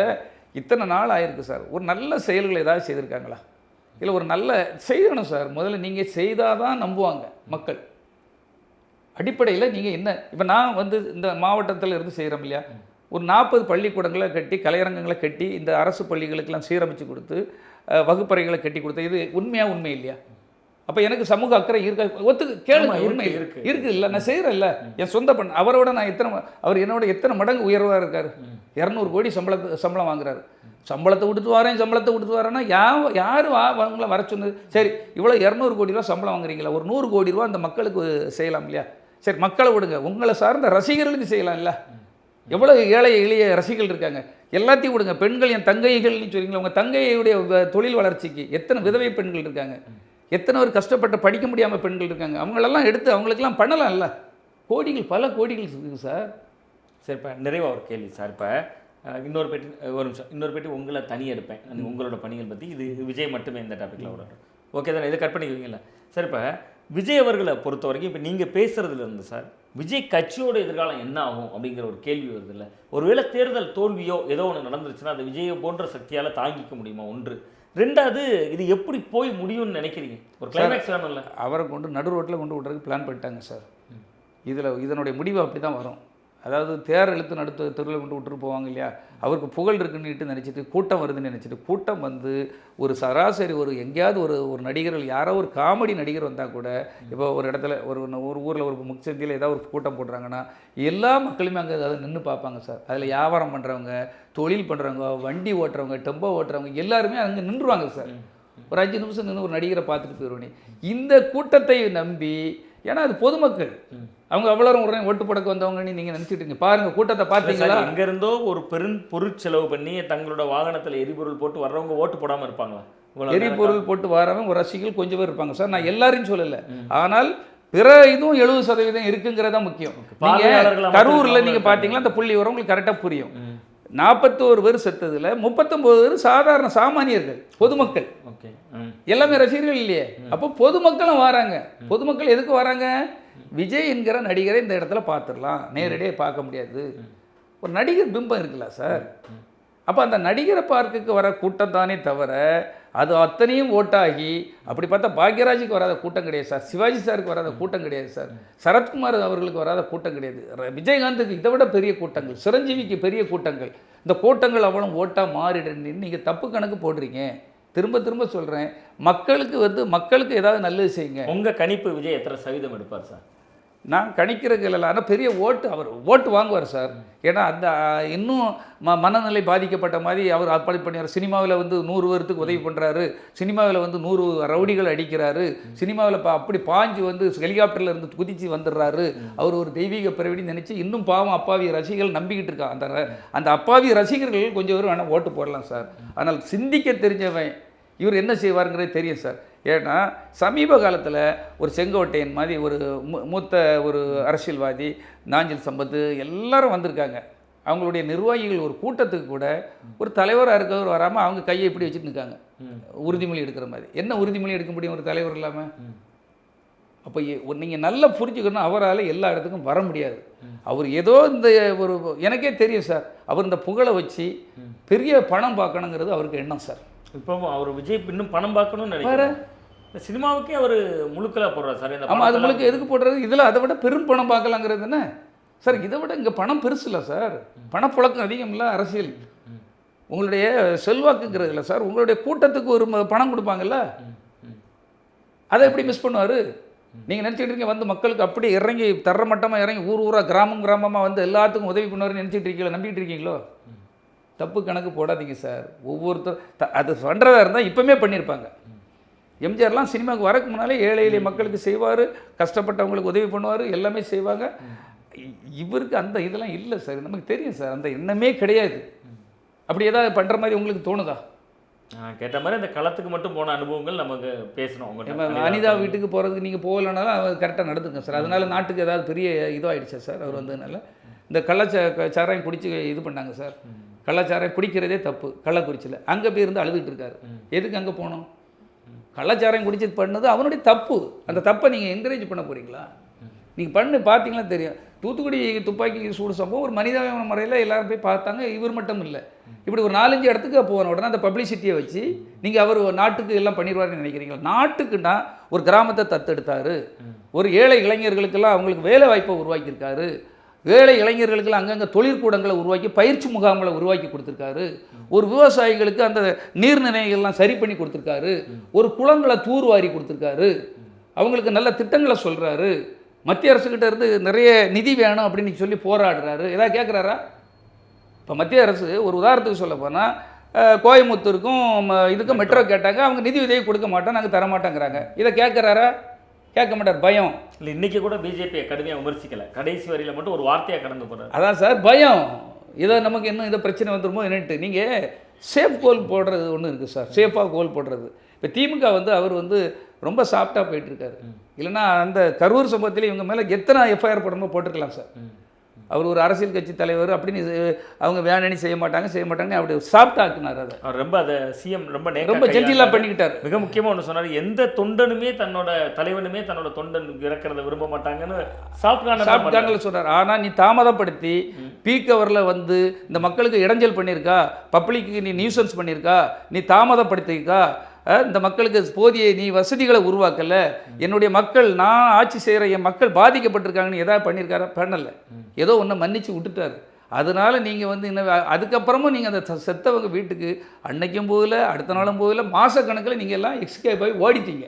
இத்தனை நாள் ஆயிருக்கு சார், ஒரு நல்ல செயல்கள் ஏதாவது செய்திருக்காங்களா? இல்லை ஒரு நல்ல செய்யணும் சார். முதல்ல நீங்கள் செய்தால் தான் நம்புவாங்க மக்கள். அடிப்படையில் நீங்கள் என்ன, இப்போ நான் வந்து இந்த மாவட்டத்தில் இருந்து செய்கிறோம் இல்லையா, ஒரு 40 பள்ளிக்கூடங்களை கட்டி, கலையரங்கங்களை கட்டி, இந்த அரசு பள்ளிகளுக்கெல்லாம் சீரமைச்சு கொடுத்து, வகுப்பறைகளை கட்டி கொடுத்து, இது உண்மை இல்லையா? அப்போ எனக்கு சமூக அக்கறை இருக்க கேளுங்க. உண்மை இருக்குது இல்லை, நான் செய்கிறேன் இல்லை, என் சொந்த அவரோட நான் அவர் என்னோட எத்தனை மடங்கு உயர்வாக இருக்கார். 200 கோடி சம்பளம் வாங்குறாரு. சம்பளத்தை விடுத்து வரேன்னா யார் அவங்கள வர சொன்னது? சரி, இவ்வளோ 200 கோடி ரூபா சம்பளம் வாங்குறீங்களா, ஒரு 100 கோடி ரூபா அந்த மக்களுக்கு செய்யலாம் இல்லையா? சரி, மக்களை விடுங்க, உங்களை சார்ந்த ரசிகர்களுக்கு செய்யலாம் இல்லை? எவ்வளோ ஏழை எளிய ரசிகர்கள் இருக்காங்க, எல்லாத்தையும் விடுங்க. பெண்கள் என் தங்கைகள்னு சொல்லிங்களா, உங்கள் தங்கையுடைய தொழில் வளர்ச்சிக்கு எத்தனை விதவை பெண்கள் இருக்காங்க, எத்தனை ஒரு கஷ்டப்பட்டு படிக்க முடியாமல் பெண்கள் இருக்காங்க, அவங்களெல்லாம் எடுத்து அவங்களுக்கெல்லாம் பண்ணலாம் இல்லை? கோடிகள், பல கோடிகள் இருக்குது சார். சரி, இப்போ நிறைவாக ஒரு கேள்வி சார். இப்போ இன்னொரு பேட்டி ஒரு நிமிஷம், இன்னொரு பேட்டி உங்களை தனி எடுப்பேன், உங்களோட பணிகள் பற்றி. இது விஜய் மட்டுமே இந்த டாப்பிக்கில் விடட்டும். ஓகே தானே, இதை கட் பண்ணிக்குவீங்களா சார்? இப்போ விஜய் அவர்களை பொறுத்த வரைக்கும் இப்போ நீங்கள் பேசுகிறதுல இருந்து சார், விஜய் கட்சியோட எதிர்காலம் என்ன ஆகும் அப்படிங்கிற ஒரு கேள்வி வருது இல்லை? ஒருவேளை தேர்தல் தோல்வியோ ஏதோ ஒன்று நடந்துருச்சுன்னா அது விஜயை போன்ற சக்தியால் தாங்கிக்க முடியுமா? ஒன்று. ரெண்டாவது, இது எப்படி போய் முடியும்னு நினைக்கிறீங்க? ஒரு கிளைமேக்ஸ் வேணும்ல. அவரை கொண்டு நடு ரோட்டில் கொண்டு விட்றதுக்கு பிளான் பண்ணிட்டாங்க சார். இதனுடைய முடிவு அப்படி தான் வரும். அதாவது தேர் இழுத்து நடுத்த தெருவில் கொண்டு விட்டுட்டு போவாங்க இல்லையா, அவருக்கு புகழ் இருக்குன்னுட்டு நினச்சிட்டு கூட்டம் வருதுன்னு நினச்சிட்டு கூட்டம் வந்து ஒரு சராசரி ஒரு எங்கேயாவது ஒரு நடிகர்கள் யாரோ ஒரு காமெடி நடிகர் வந்தால் கூட, இப்போ ஒரு இடத்துல ஒரு ஊரில் ஒரு முக்சந்தியில் ஏதாவது ஒரு கூட்டம் போடுறாங்கன்னா எல்லா மக்களுமே அங்கே அதை நின்று பார்ப்பாங்க சார். அதில் வியாபாரம் பண்ணுறவங்க, தொழில் பண்ணுறவங்க, வண்டி ஓட்டுறவங்க, டெம்போ ஓட்டுறவங்க எல்லாருமே அங்கே நின்றுவாங்க சார். ஒரு 5 நிமிஷம் நின்று ஒரு நடிகரை பார்த்துட்டு போயிடுவேனே. இந்த கூட்டத்தை நம்பி, ஏன்னா அது பொதுமக்கள், அவங்க அவ்வளோ உடனே ஓட்டு போடக்க வந்தவங்கன்னு நீங்கள் நினச்சிட்டு இருக்கீங்க. பாருங்கள், கூட்டத்தை பார்த்தீங்களா? எங்கேருந்தோ ஒரு பொருட்செலவு பண்ணி தங்களோட வாகனத்தில் எரிபொருள் போட்டு வர்றவங்க ஓட்டு போடாமல் இருப்பாங்களா? எரிபொருள் போட்டு வரவங்க ஒரு ரசிகர்கள் கொஞ்சம் பேர் இருப்பாங்க சார். நான் எல்லாரையும் சொல்லலை, ஆனால் பிற இதுவும் 70% இருக்குங்கிறதா முக்கியம். நீங்கள் கரூரில் நீங்கள் பார்த்தீங்களா, அந்த புள்ளி வரும் உங்களுக்கு கரெக்டாக புரியும். 41 பேர் செத்ததில் 39 பேர் சாதாரண சாமானியர்கள், பொதுமக்கள். எல்லாமே ரசிகர்கள் இல்லையே. அப்போ பொதுமக்களும் வராங்க. பொதுமக்கள் எதுக்கு வராங்க? விஜய் என்கிற நடிகரை இந்த இடத்துல பார்த்துடலாம், நேரடியாக பார்க்க முடியாது. ஒரு நடிகர் பிம்பம் இருக்குல்ல சார். அப்போ அந்த நடிகரை பார்க்குக்கு வர கூட்டம் தானே தவிர அது அத்தனையும் ஓட்டாகி, அப்படி பார்த்தா பாக்யராஜுக்கு வராத கூட்டம் கிடையாது சார், சிவாஜி சாருக்கு வராத கூட்டம் கிடையாது சார், சரத்குமார் அவர்களுக்கு வராத கூட்டம் கிடையாது, விஜயகாந்துக்கு இதை விட பெரிய கூட்டங்கள், சிரஞ்சீவிக்கு பெரிய கூட்டங்கள். இந்த கூட்டங்கள் அவ்வளோ ஓட்டாக மாறிடுன்னு நீங்கள் தப்பு கணக்கு போடுறீங்க. திரும்ப திரும்ப சொல்கிறேன், மக்களுக்கு ஏதாவது நல்லது செய்யுங்க. உங்கள் கணிப்பு விஜய் எத்தனை சதவீதம் எடுப்பார் சார்? நான் கணிக்கிறதுக்கு இல்லை, ஆனால் பெரிய அவர் ஓட்டு வாங்குவார் சார். ஏன்னா அந்த இன்னும் மனநிலை பாதிக்கப்பட்ட மாதிரி அவர் அப்படி பண்ணிடுறார். சினிமாவில் 100 பேருக்கு உதவி பண்ணுறாரு, சினிமாவில் 100 ரவுடிகள் அடிக்கிறாரு, சினிமாவில் அப்படி பாஞ்சு ஹெலிகாப்டரில் இருந்து குதித்து வந்துடுறாரு. அவர் ஒரு தெய்வீக பிறவின்னு நினச்சி இன்னும் பாவம் அப்பாவி ரசிகர்கள் நம்பிக்கிட்டு இருக்காங்க. அந்த அப்பாவி ரசிகர்கள் கொஞ்சம் பேர் வேணால் ஓட்டு போடலாம் சார். ஆனால் சிந்திக்க தெரிஞ்சவன் இவர் என்ன செய்வாருங்கிறது தெரியும் சார். ஏன்னா சமீப காலத்தில் ஒரு செங்கோட்டையன் மாதிரி ஒரு மூத்த ஒரு அரசியல்வாதி, நாஞ்சில் சம்பத்து எல்லாரும் வந்திருக்காங்க. அவங்களுடைய நிர்வாகிகள் ஒரு கூட்டத்துக்கு கூட ஒரு தலைவராக இருக்கிறவர் வராமல் அவங்க கையை இப்படி வச்சுட்டு இருக்காங்க, உறுதிமொழி எடுக்கிற மாதிரி. என்ன உறுதிமொழி எடுக்க முடியும் ஒரு தலைவர் இல்லாமல்? அப்போ நீங்கள் நல்லா புரிஞ்சுக்கணும், அவரால் எல்லா இடத்துக்கும் வர முடியாது. அவர் ஏதோ இந்த ஒரு எனக்கே தெரியும் சார், அவர் இந்த புகழை வச்சு பெரிய பணம் பார்க்கணுங்கிறது அவருக்கு எண்ணம் சார். இப்போ அவர் விஜய் இன்னும் பணம் பார்க்கணும்னு நினைக்கிறேன். சினிமாவுக்கே அவர் முழுக்கலாக போடுறார் சார். ஆமாம், அது முழுக்க எதுக்கு போடுறது? இதில் அதை விட பெரும் பணம் பார்க்கலாங்கிறது என்ன சார்? இதை விட இங்கே பணம் பெருசு இல்லை சார், பணப்புழக்கம் அதிகம் இல்லை அரசியல். உங்களுடைய செல்வாக்குங்கிறது இல்லை சார், உங்களுடைய கூட்டத்துக்கு ஒரு பணம் கொடுப்பாங்கல்ல, அதை எப்படி மிஸ் பண்ணுவார்? நீங்கள் நினச்சிட்டு இருக்கீங்க மக்களுக்கு அப்படி இறங்கி தரமட்டமாக இறங்கி ஊராக கிராமமாக எல்லாத்துக்கும் உதவி பண்ணுவாருன்னு நினச்சிட்டு இருக்கீங்களோ, நம்பிக்கிட்டு இருக்கீங்களோ? தப்பு கணக்கு போடாதீங்க சார். ஒவ்வொருத்தர் அது பண்ணுறதா இருந்தால் இப்போமே பண்ணியிருப்பாங்க. எம்ஜிஆர்லாம் சினிமாவுக்கு வரக்கு முன்னாலே ஏழை எளிய மக்களுக்கு செய்வார், கஷ்டப்பட்டவங்களுக்கு உதவி பண்ணுவார், எல்லாமே செய்வாங்க. இவருக்கு அந்த இதெல்லாம் இல்லை சார், நமக்கு தெரியும் சார், அந்த எண்ணமே கிடையாது. அப்படி ஏதாவது பண்ணுற மாதிரி உங்களுக்கு தோணுதா? கேட்ட மாதிரி அந்த களத்துக்கு மட்டும் போன அனுபவங்கள் நமக்கு பேசணும். அனிதா வீட்டுக்கு போகிறதுக்கு நீங்கள் போகலனாலும் அவர் கரெக்டாக நடந்துங்க சார். அதனால நாட்டுக்கு ஏதாவது பெரிய இதுவாகிடுச்சா சார்? அவர் வந்ததுனால இந்த கள்ளச்சாராயம் குடிச்சு இது பண்ணாங்க சார். கள்ளச்சாராயம் குடிக்கிறதே தப்பு கள்ளக்குறிச்சியில். அங்கே போய் இருந்து அழுதுகிட்டு இருக்காரு. எதுக்கு அங்கே போகணும்? கள்ளச்சாராயம் குடிச்சு பண்ணது அவனுடைய தப்பு. அந்த தப்பை நீங்கள் என்கரேஜ் பண்ண போகிறீங்களா? நீங்கள் பார்த்தீங்களா தெரியும். தூத்துக்குடி துப்பாக்கி சூடு சம்பவம் ஒரு மனிதாபிமான முறையில் எல்லாரும் போய் பார்த்தாங்க. இவர் மட்டும் இல்லை, இப்படி ஒரு 4-5 இடத்துக்கு போன உடனே அந்த பப்ளிசிட்டியை வச்சு நீங்கள் அவர் நாட்டுக்கு எல்லாம் பண்ணிடுவாருன்னு நினைக்கிறீங்களா? நாட்டுக்குன்னா ஒரு கிராமத்தை தத்தெடுத்தார், ஒரு ஏழை இளைஞர்களுக்கெல்லாம் அவங்களுக்கு வேலை வாய்ப்பை உருவாக்கியிருக்காரு, ஏழை இளைஞர்களுக்கெல்லாம் அங்கங்கே தொழிற்கூடங்களை உருவாக்கி பயிற்சி முகாம்களை உருவாக்கி கொடுத்துருக்காரு, ஒரு விவசாயிகளுக்கு அந்த நீர்நிலைகள்லாம் சரி பண்ணி கொடுத்துருக்காரு, ஒரு குளங்களை தூர்வாரி கொடுத்துருக்காரு, அவங்களுக்கு நல்ல திட்டங்களை சொல்கிறாரு, மத்திய அரசுக்கிட்ட இருந்து நிறைய நிதி வேணும் அப்படின்னு சொல்லி போராடுறாரு. ஏதாவது கேட்குறாரா? இப்போ மத்திய அரசு ஒரு உதாரணத்துக்கு சொல்ல போனால் கோயம்புத்தூருக்கும் இதுக்கும் மெட்ரோ கேட்டாங்க, அவங்க நிதி உதவி கொடுக்க மாட்டோம், நாங்கள் தரமாட்டோங்கிறாங்க. இதை கேட்குறாரா? கேட்க மாட்டார். பயம். இல்லை, இன்றைக்கி கூட பிஜேபியை கடுமையாக விமர்சிக்கலை, கடைசி வரியில் மட்டும் ஒரு வார்த்தையாக கடந்து போகிறார். அதான் சார் பயம். இதை நமக்கு இன்னும் இதை பிரச்சனை வந்துருமோ என்னன்ட்டு. நீங்கள் சேஃப் கோல் போடுறது ஒன்று இருக்குது சார், சேஃபாக கோல் போடுறது. இப்போ திமுக அவர் ரொம்ப சாஃப்டாக போயிட்டுருக்காரு. இல்லைன்னா அந்த கரூர் சம்பவத்தில் இவங்க மேலே எத்தனை எஃப்ஐஆர் போடணுமோ போட்டுருக்கலாம் சார். அவர் ஒரு அரசியல் கட்சி தலைவர் அப்படின்னு அவங்க வேணான்னு செய்ய மாட்டாங்கன்னு அப்படி சாஃப்ட் ஆக்குனார். அதை அவர் ரொம்ப அதை சிஎம் ரொம்ப ஜென்டிலாக பண்ணிக்கிட்டார். மிக முக்கியமாக ஒன்று சொன்னார், எந்த தொண்டனுமே தன்னோட தலைவனுமே தன்னோட தொண்டன் இறக்கிறத விரும்ப மாட்டாங்கன்னு சாஃப்ட் கார்னரில் சொன்னார். ஆனால் நீ தாமதப்படுத்தி பீக் ஹவரில் வந்து இந்த மக்களுக்கு இடைஞ்சல் பண்ணியிருக்கா, பப்ளிக்கு நீ நியூசன்ஸ் பண்ணியிருக்கா, நீ தாமதப்படுத்தியிருக்கா, இந்த மக்களுக்கு போதிய நீ வசதிகளை உருவாக்கல, என்னுடைய மக்கள் நான் ஆட்சி செய்கிற என் மக்கள் பாதிக்கப்பட்டிருக்காங்கன்னு எதாவது பண்ணியிருக்காரா? பண்ணலை. ஏதோ ஒன்று மன்னிச்சு விட்டுட்டார். அதனால் நீங்கள் வந்து இன்னும் அதுக்கப்புறமும் நீங்கள் அந்த செத்தவங்க வீட்டுக்கு அன்னைக்கும் போகல, அடுத்த நாளும் போகல, மாதக்கணக்கில் நீங்கள் எல்லாம் எக்ஸ்கேப் ஆகி ஓடிட்டீங்க.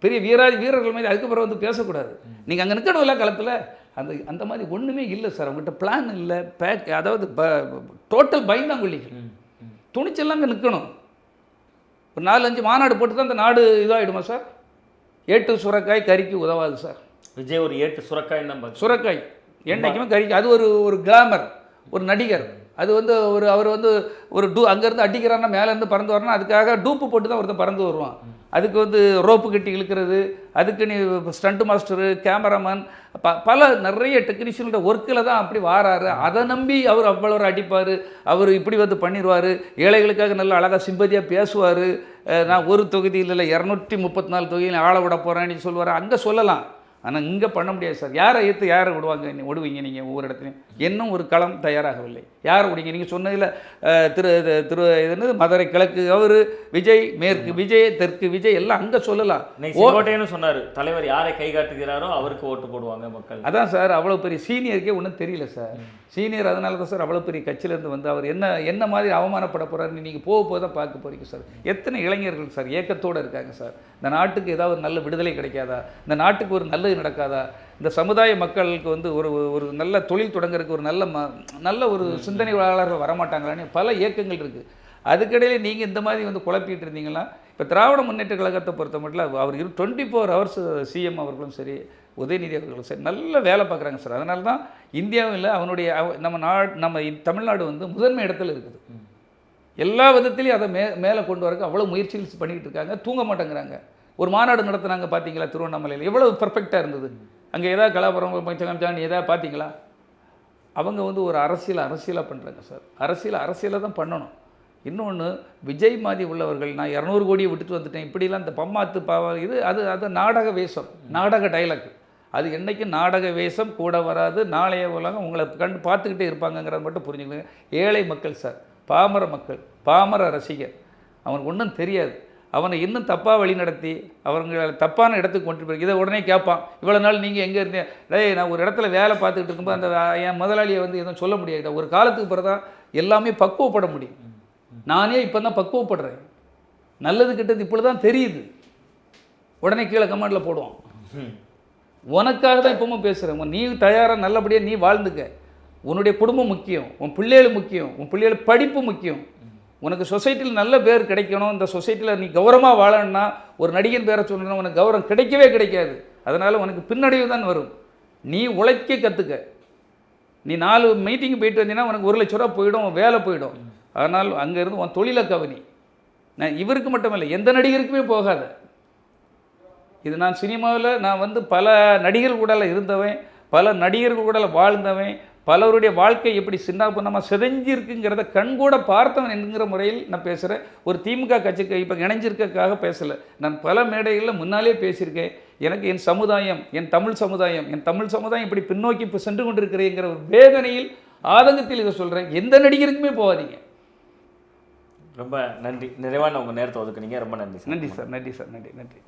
பெரிய வீரர்கள் மாதிரி அதுக்கப்புறம் வந்து பேசக்கூடாது. நீங்கள் அங்கே நிற்கணும் இல்லை களத்தில். அந்த மாதிரி ஒன்றுமே இல்லை சார். அவங்ககிட்ட பிளான் இல்லை, அதாவது டோட்டல் பயந்தாங்கொல்லிகள். துணிச்செல்லாம் அங்கே நிற்கணும். ஒரு 4-5 மாநாடு போட்டு தான் அந்த நாடு இதாகிடுமா சார்? ஏட்டு சுரக்காய் கறிக்கு உதவாது சார். விஜய் ஒரு ஏட்டு சுரக்காய் தான். சுரக்காய் என்றைக்குமே கறிக்கு. அது ஒரு கிளாமர், ஒரு நடிகர். அது வந்து அவர் வந்து ஒரு அங்கேருந்து அடிக்கிறான்னா மேலேருந்து பறந்து வரணும், அதுக்காக டூப்பு போட்டு தான் ஒருத்தர் பறந்து வருவான். அதுக்கு வந்து ரோப்பு கட்டி இழுக்கிறது, அதுக்கு நீ ஸ்டண்ட் மாஸ்டரு, கேமராமேன், நிறைய டெக்னீஷியனோட ஒர்க்கில் தான் அப்படி வாராரு. அதை நம்பி அவர் அவ்வளோ அடிப்பார், அவர் இப்படி வந்து பண்ணிடுவார், ஏழைகளுக்காக நல்ல அழகாக சிம்பதியாக பேசுவார். நான் ஒரு தொகுதியில் இல்லை 234 தொகுதியில் ஆள விட போகிறேன்னு சொல்லுவார். அங்கே சொல்லலாம், ஆனால் இங்கே பண்ண முடியாது சார். யாரை ஏற்று யாரை விடுவீங்க நீங்கள்? ஒவ்வொரு இடத்துலையும் இன்னும் ஒரு களம் தயாராகவில்லை. யாரை விடுவீங்க? நீங்கள் சொன்னதில் திரு மதுரை கிழக்கு அவர் விஜய், மேற்கு விஜய், தெற்கு விஜய் எல்லாம் அங்கே சொல்லலாம். ஓட்டேன்னு சொன்னார், தலைவர் யாரை கை காட்டுகிறாரோ அவருக்கு ஓட்டு போடுவாங்க மக்கள். அதான் சார், அவ்வளோ பெரிய சீனியருக்கே ஒன்றும் தெரியல சார். சீனியர் அதனால தான் சார் அவ்வளோ பெரிய கட்சியிலேருந்து வந்து அவர் என்ன மாதிரி அவமானப்பட போகிறாருன்னு நீங்கள் போக தான் பார்க்க போகிறீங்க சார். எத்தனை இளைஞர்கள் சார் ஏக்கத்தோடு இருக்காங்க சார். இந்த நாட்டுக்கு ஏதாவது நல்ல விடுதலை கிடைக்காதா? இந்த நாட்டுக்கு ஒரு நல்லது நடக்காதா? இந்த சமுதாய மக்களுக்கு வந்து ஒரு நல்ல தொழில் தொடங்குறதுக்கு ஒரு நல்ல ஒரு சிந்தனையாளர்கள் வரமாட்டாங்களான்னு பல இயக்கங்கள் இருக்குது. அதுக்கிடையிலே நீங்கள் இந்த மாதிரி வந்து குழப்பிட்டு இருந்தீங்கன்னா, இப்போ திராவிட முன்னேற்ற கழகத்தை பொறுத்த மட்டும் அவர் 24 ஹவர்ஸ் சிஎம் அவர்களும் சரி, உதயநிதி அவர்களும் சரி நல்ல வேலை பார்க்குறாங்க சார். அதனால தான் இந்தியாவில் நம்ம தமிழ்நாடு வந்து முதன்மை இடத்துல இருக்குது. எல்லா விதத்துலேயும் அதை மேலே கொண்டு வரக்கு அவ்வளோ முயற்சிகள் பண்ணிக்கிட்டு இருக்காங்க. தூங்க மாட்டேங்கிறாங்க. ஒரு மாநாடு நடத்துனாங்க பார்த்தீங்களா திருவண்ணாமலையில்? எவ்வளோ பர்ஃபெக்டாக இருந்தது. அங்கே ஏதாவது கலாபுரம் பஞ்சகாமிச்சான் ஏதாவது பார்த்தீங்களா? அவங்க வந்து ஒரு அரசியலாக பண்ணுறாங்க சார். அரசியலை தான் பண்ணணும். இன்னொன்று, விஜய் மாதிரி உள்ளவர்கள் நான் 200 கோடியை விட்டுட்டு வந்துட்டேன் இப்படிலாம் இந்த பம்மாத்து இது அது நாடக வேஷம், நாடக டைலாக். அது என்றைக்கும் நாடக வேஷம் கூட வராது. நாளைய உலகம் உங்களை பார்த்துக்கிட்டே இருப்பாங்கங்கிறத மட்டும் புரிஞ்சுக்கணுங்க. ஏழை மக்கள் சார், பாமர மக்கள், பாமர ரசிகர், அவனுக்கு ஒன்றும் தெரியாது. அவனை இன்னும் தப்பாக வழி நடத்தி அவங்க தப்பான இடத்துக்கு கொண்டு போய் இதை உடனே கேட்பான். இவ்வளோ நாள் நீங்கள் எங்கே இருந்தேன்? நான் ஒரு இடத்துல வேலை பார்த்துக்கிட்டு இருக்கும்போது அந்த என் முதலாளியை வந்து எதுவும் சொல்ல முடியாது. ஒரு காலத்துக்கு பிறகு தான் எல்லாமே பக்குவப்பட முடியும். நானே இப்போ தான் பக்குவப்படுறேன். நல்லது கிட்டது இப்படி தான் தெரியுது. உடனே கீழே கமெண்டில் போடுவான். உனக்காக தான் இப்பவும் பேசுகிறேன். நீ தயாராக நல்லபடியாக நீ வாழ்ந்துக்க. உன்னுடைய குடும்பம் முக்கியம், உன் பிள்ளைகள் முக்கியம், உன் பிள்ளைகள் படிப்பு முக்கியம். உனக்கு சொசைட்டியில் நல்ல பேர் கிடைக்கணும். இந்த சொசைட்டியில் நீ கௌரவமாக வாழணும்னா ஒரு நடிகன் பேரை சொல்லணும்னா உனக்கு கௌரவம் கிடைக்கவே கிடைக்காது. அதனால் உனக்கு பின்னடைவு தான் வரும். நீ உழைக்க கற்றுக்க. நீ 4 மீட்டிங்கு போயிட்டு வந்தீங்கன்னா உனக்கு 1 லட்ச ரூபா போயிடும், வேலை போயிடும். அதனால் அங்கேருந்து உன் தொழிலை கவனி. நான் இவருக்கு மட்டுமில்லை, எந்த நடிகருக்குமே போகாத. இது நான் சினிமாவில் நான் வந்து பல நடிகர்கள் கூட இருந்தவன், பல நடிகர்கள் கூட வாழ்ந்தவன், பலருடைய வாழ்க்கை எப்படி சின்ன பண்ணாமல் சிதைஞ்சிருக்குங்கிறத கண்கூட பார்த்தவன் என்கிற முறையில் நான் பேசுகிறேன். ஒரு திமுக கட்சிக்கு இப்போ இணைஞ்சிருக்காக பேசலை. நான் பல மேடைகளில் முன்னாலே பேசியிருக்கேன். எனக்கு என் சமுதாயம், என் தமிழ் சமுதாயம் இப்படி பின்னோக்கி இப்போ சென்று கொண்டிருக்கிறேங்கிற ஒரு வேதனையில், ஆதங்கத்தில் இதை சொல்கிறேன். எந்த நடிகருக்குமே போகாதீங்க. ரொம்ப நன்றி. நிறைவான உங்கள் நேரத்தை ஒதுக்குனீங்க. ரொம்ப நன்றி. நன்றி சார். நன்றி.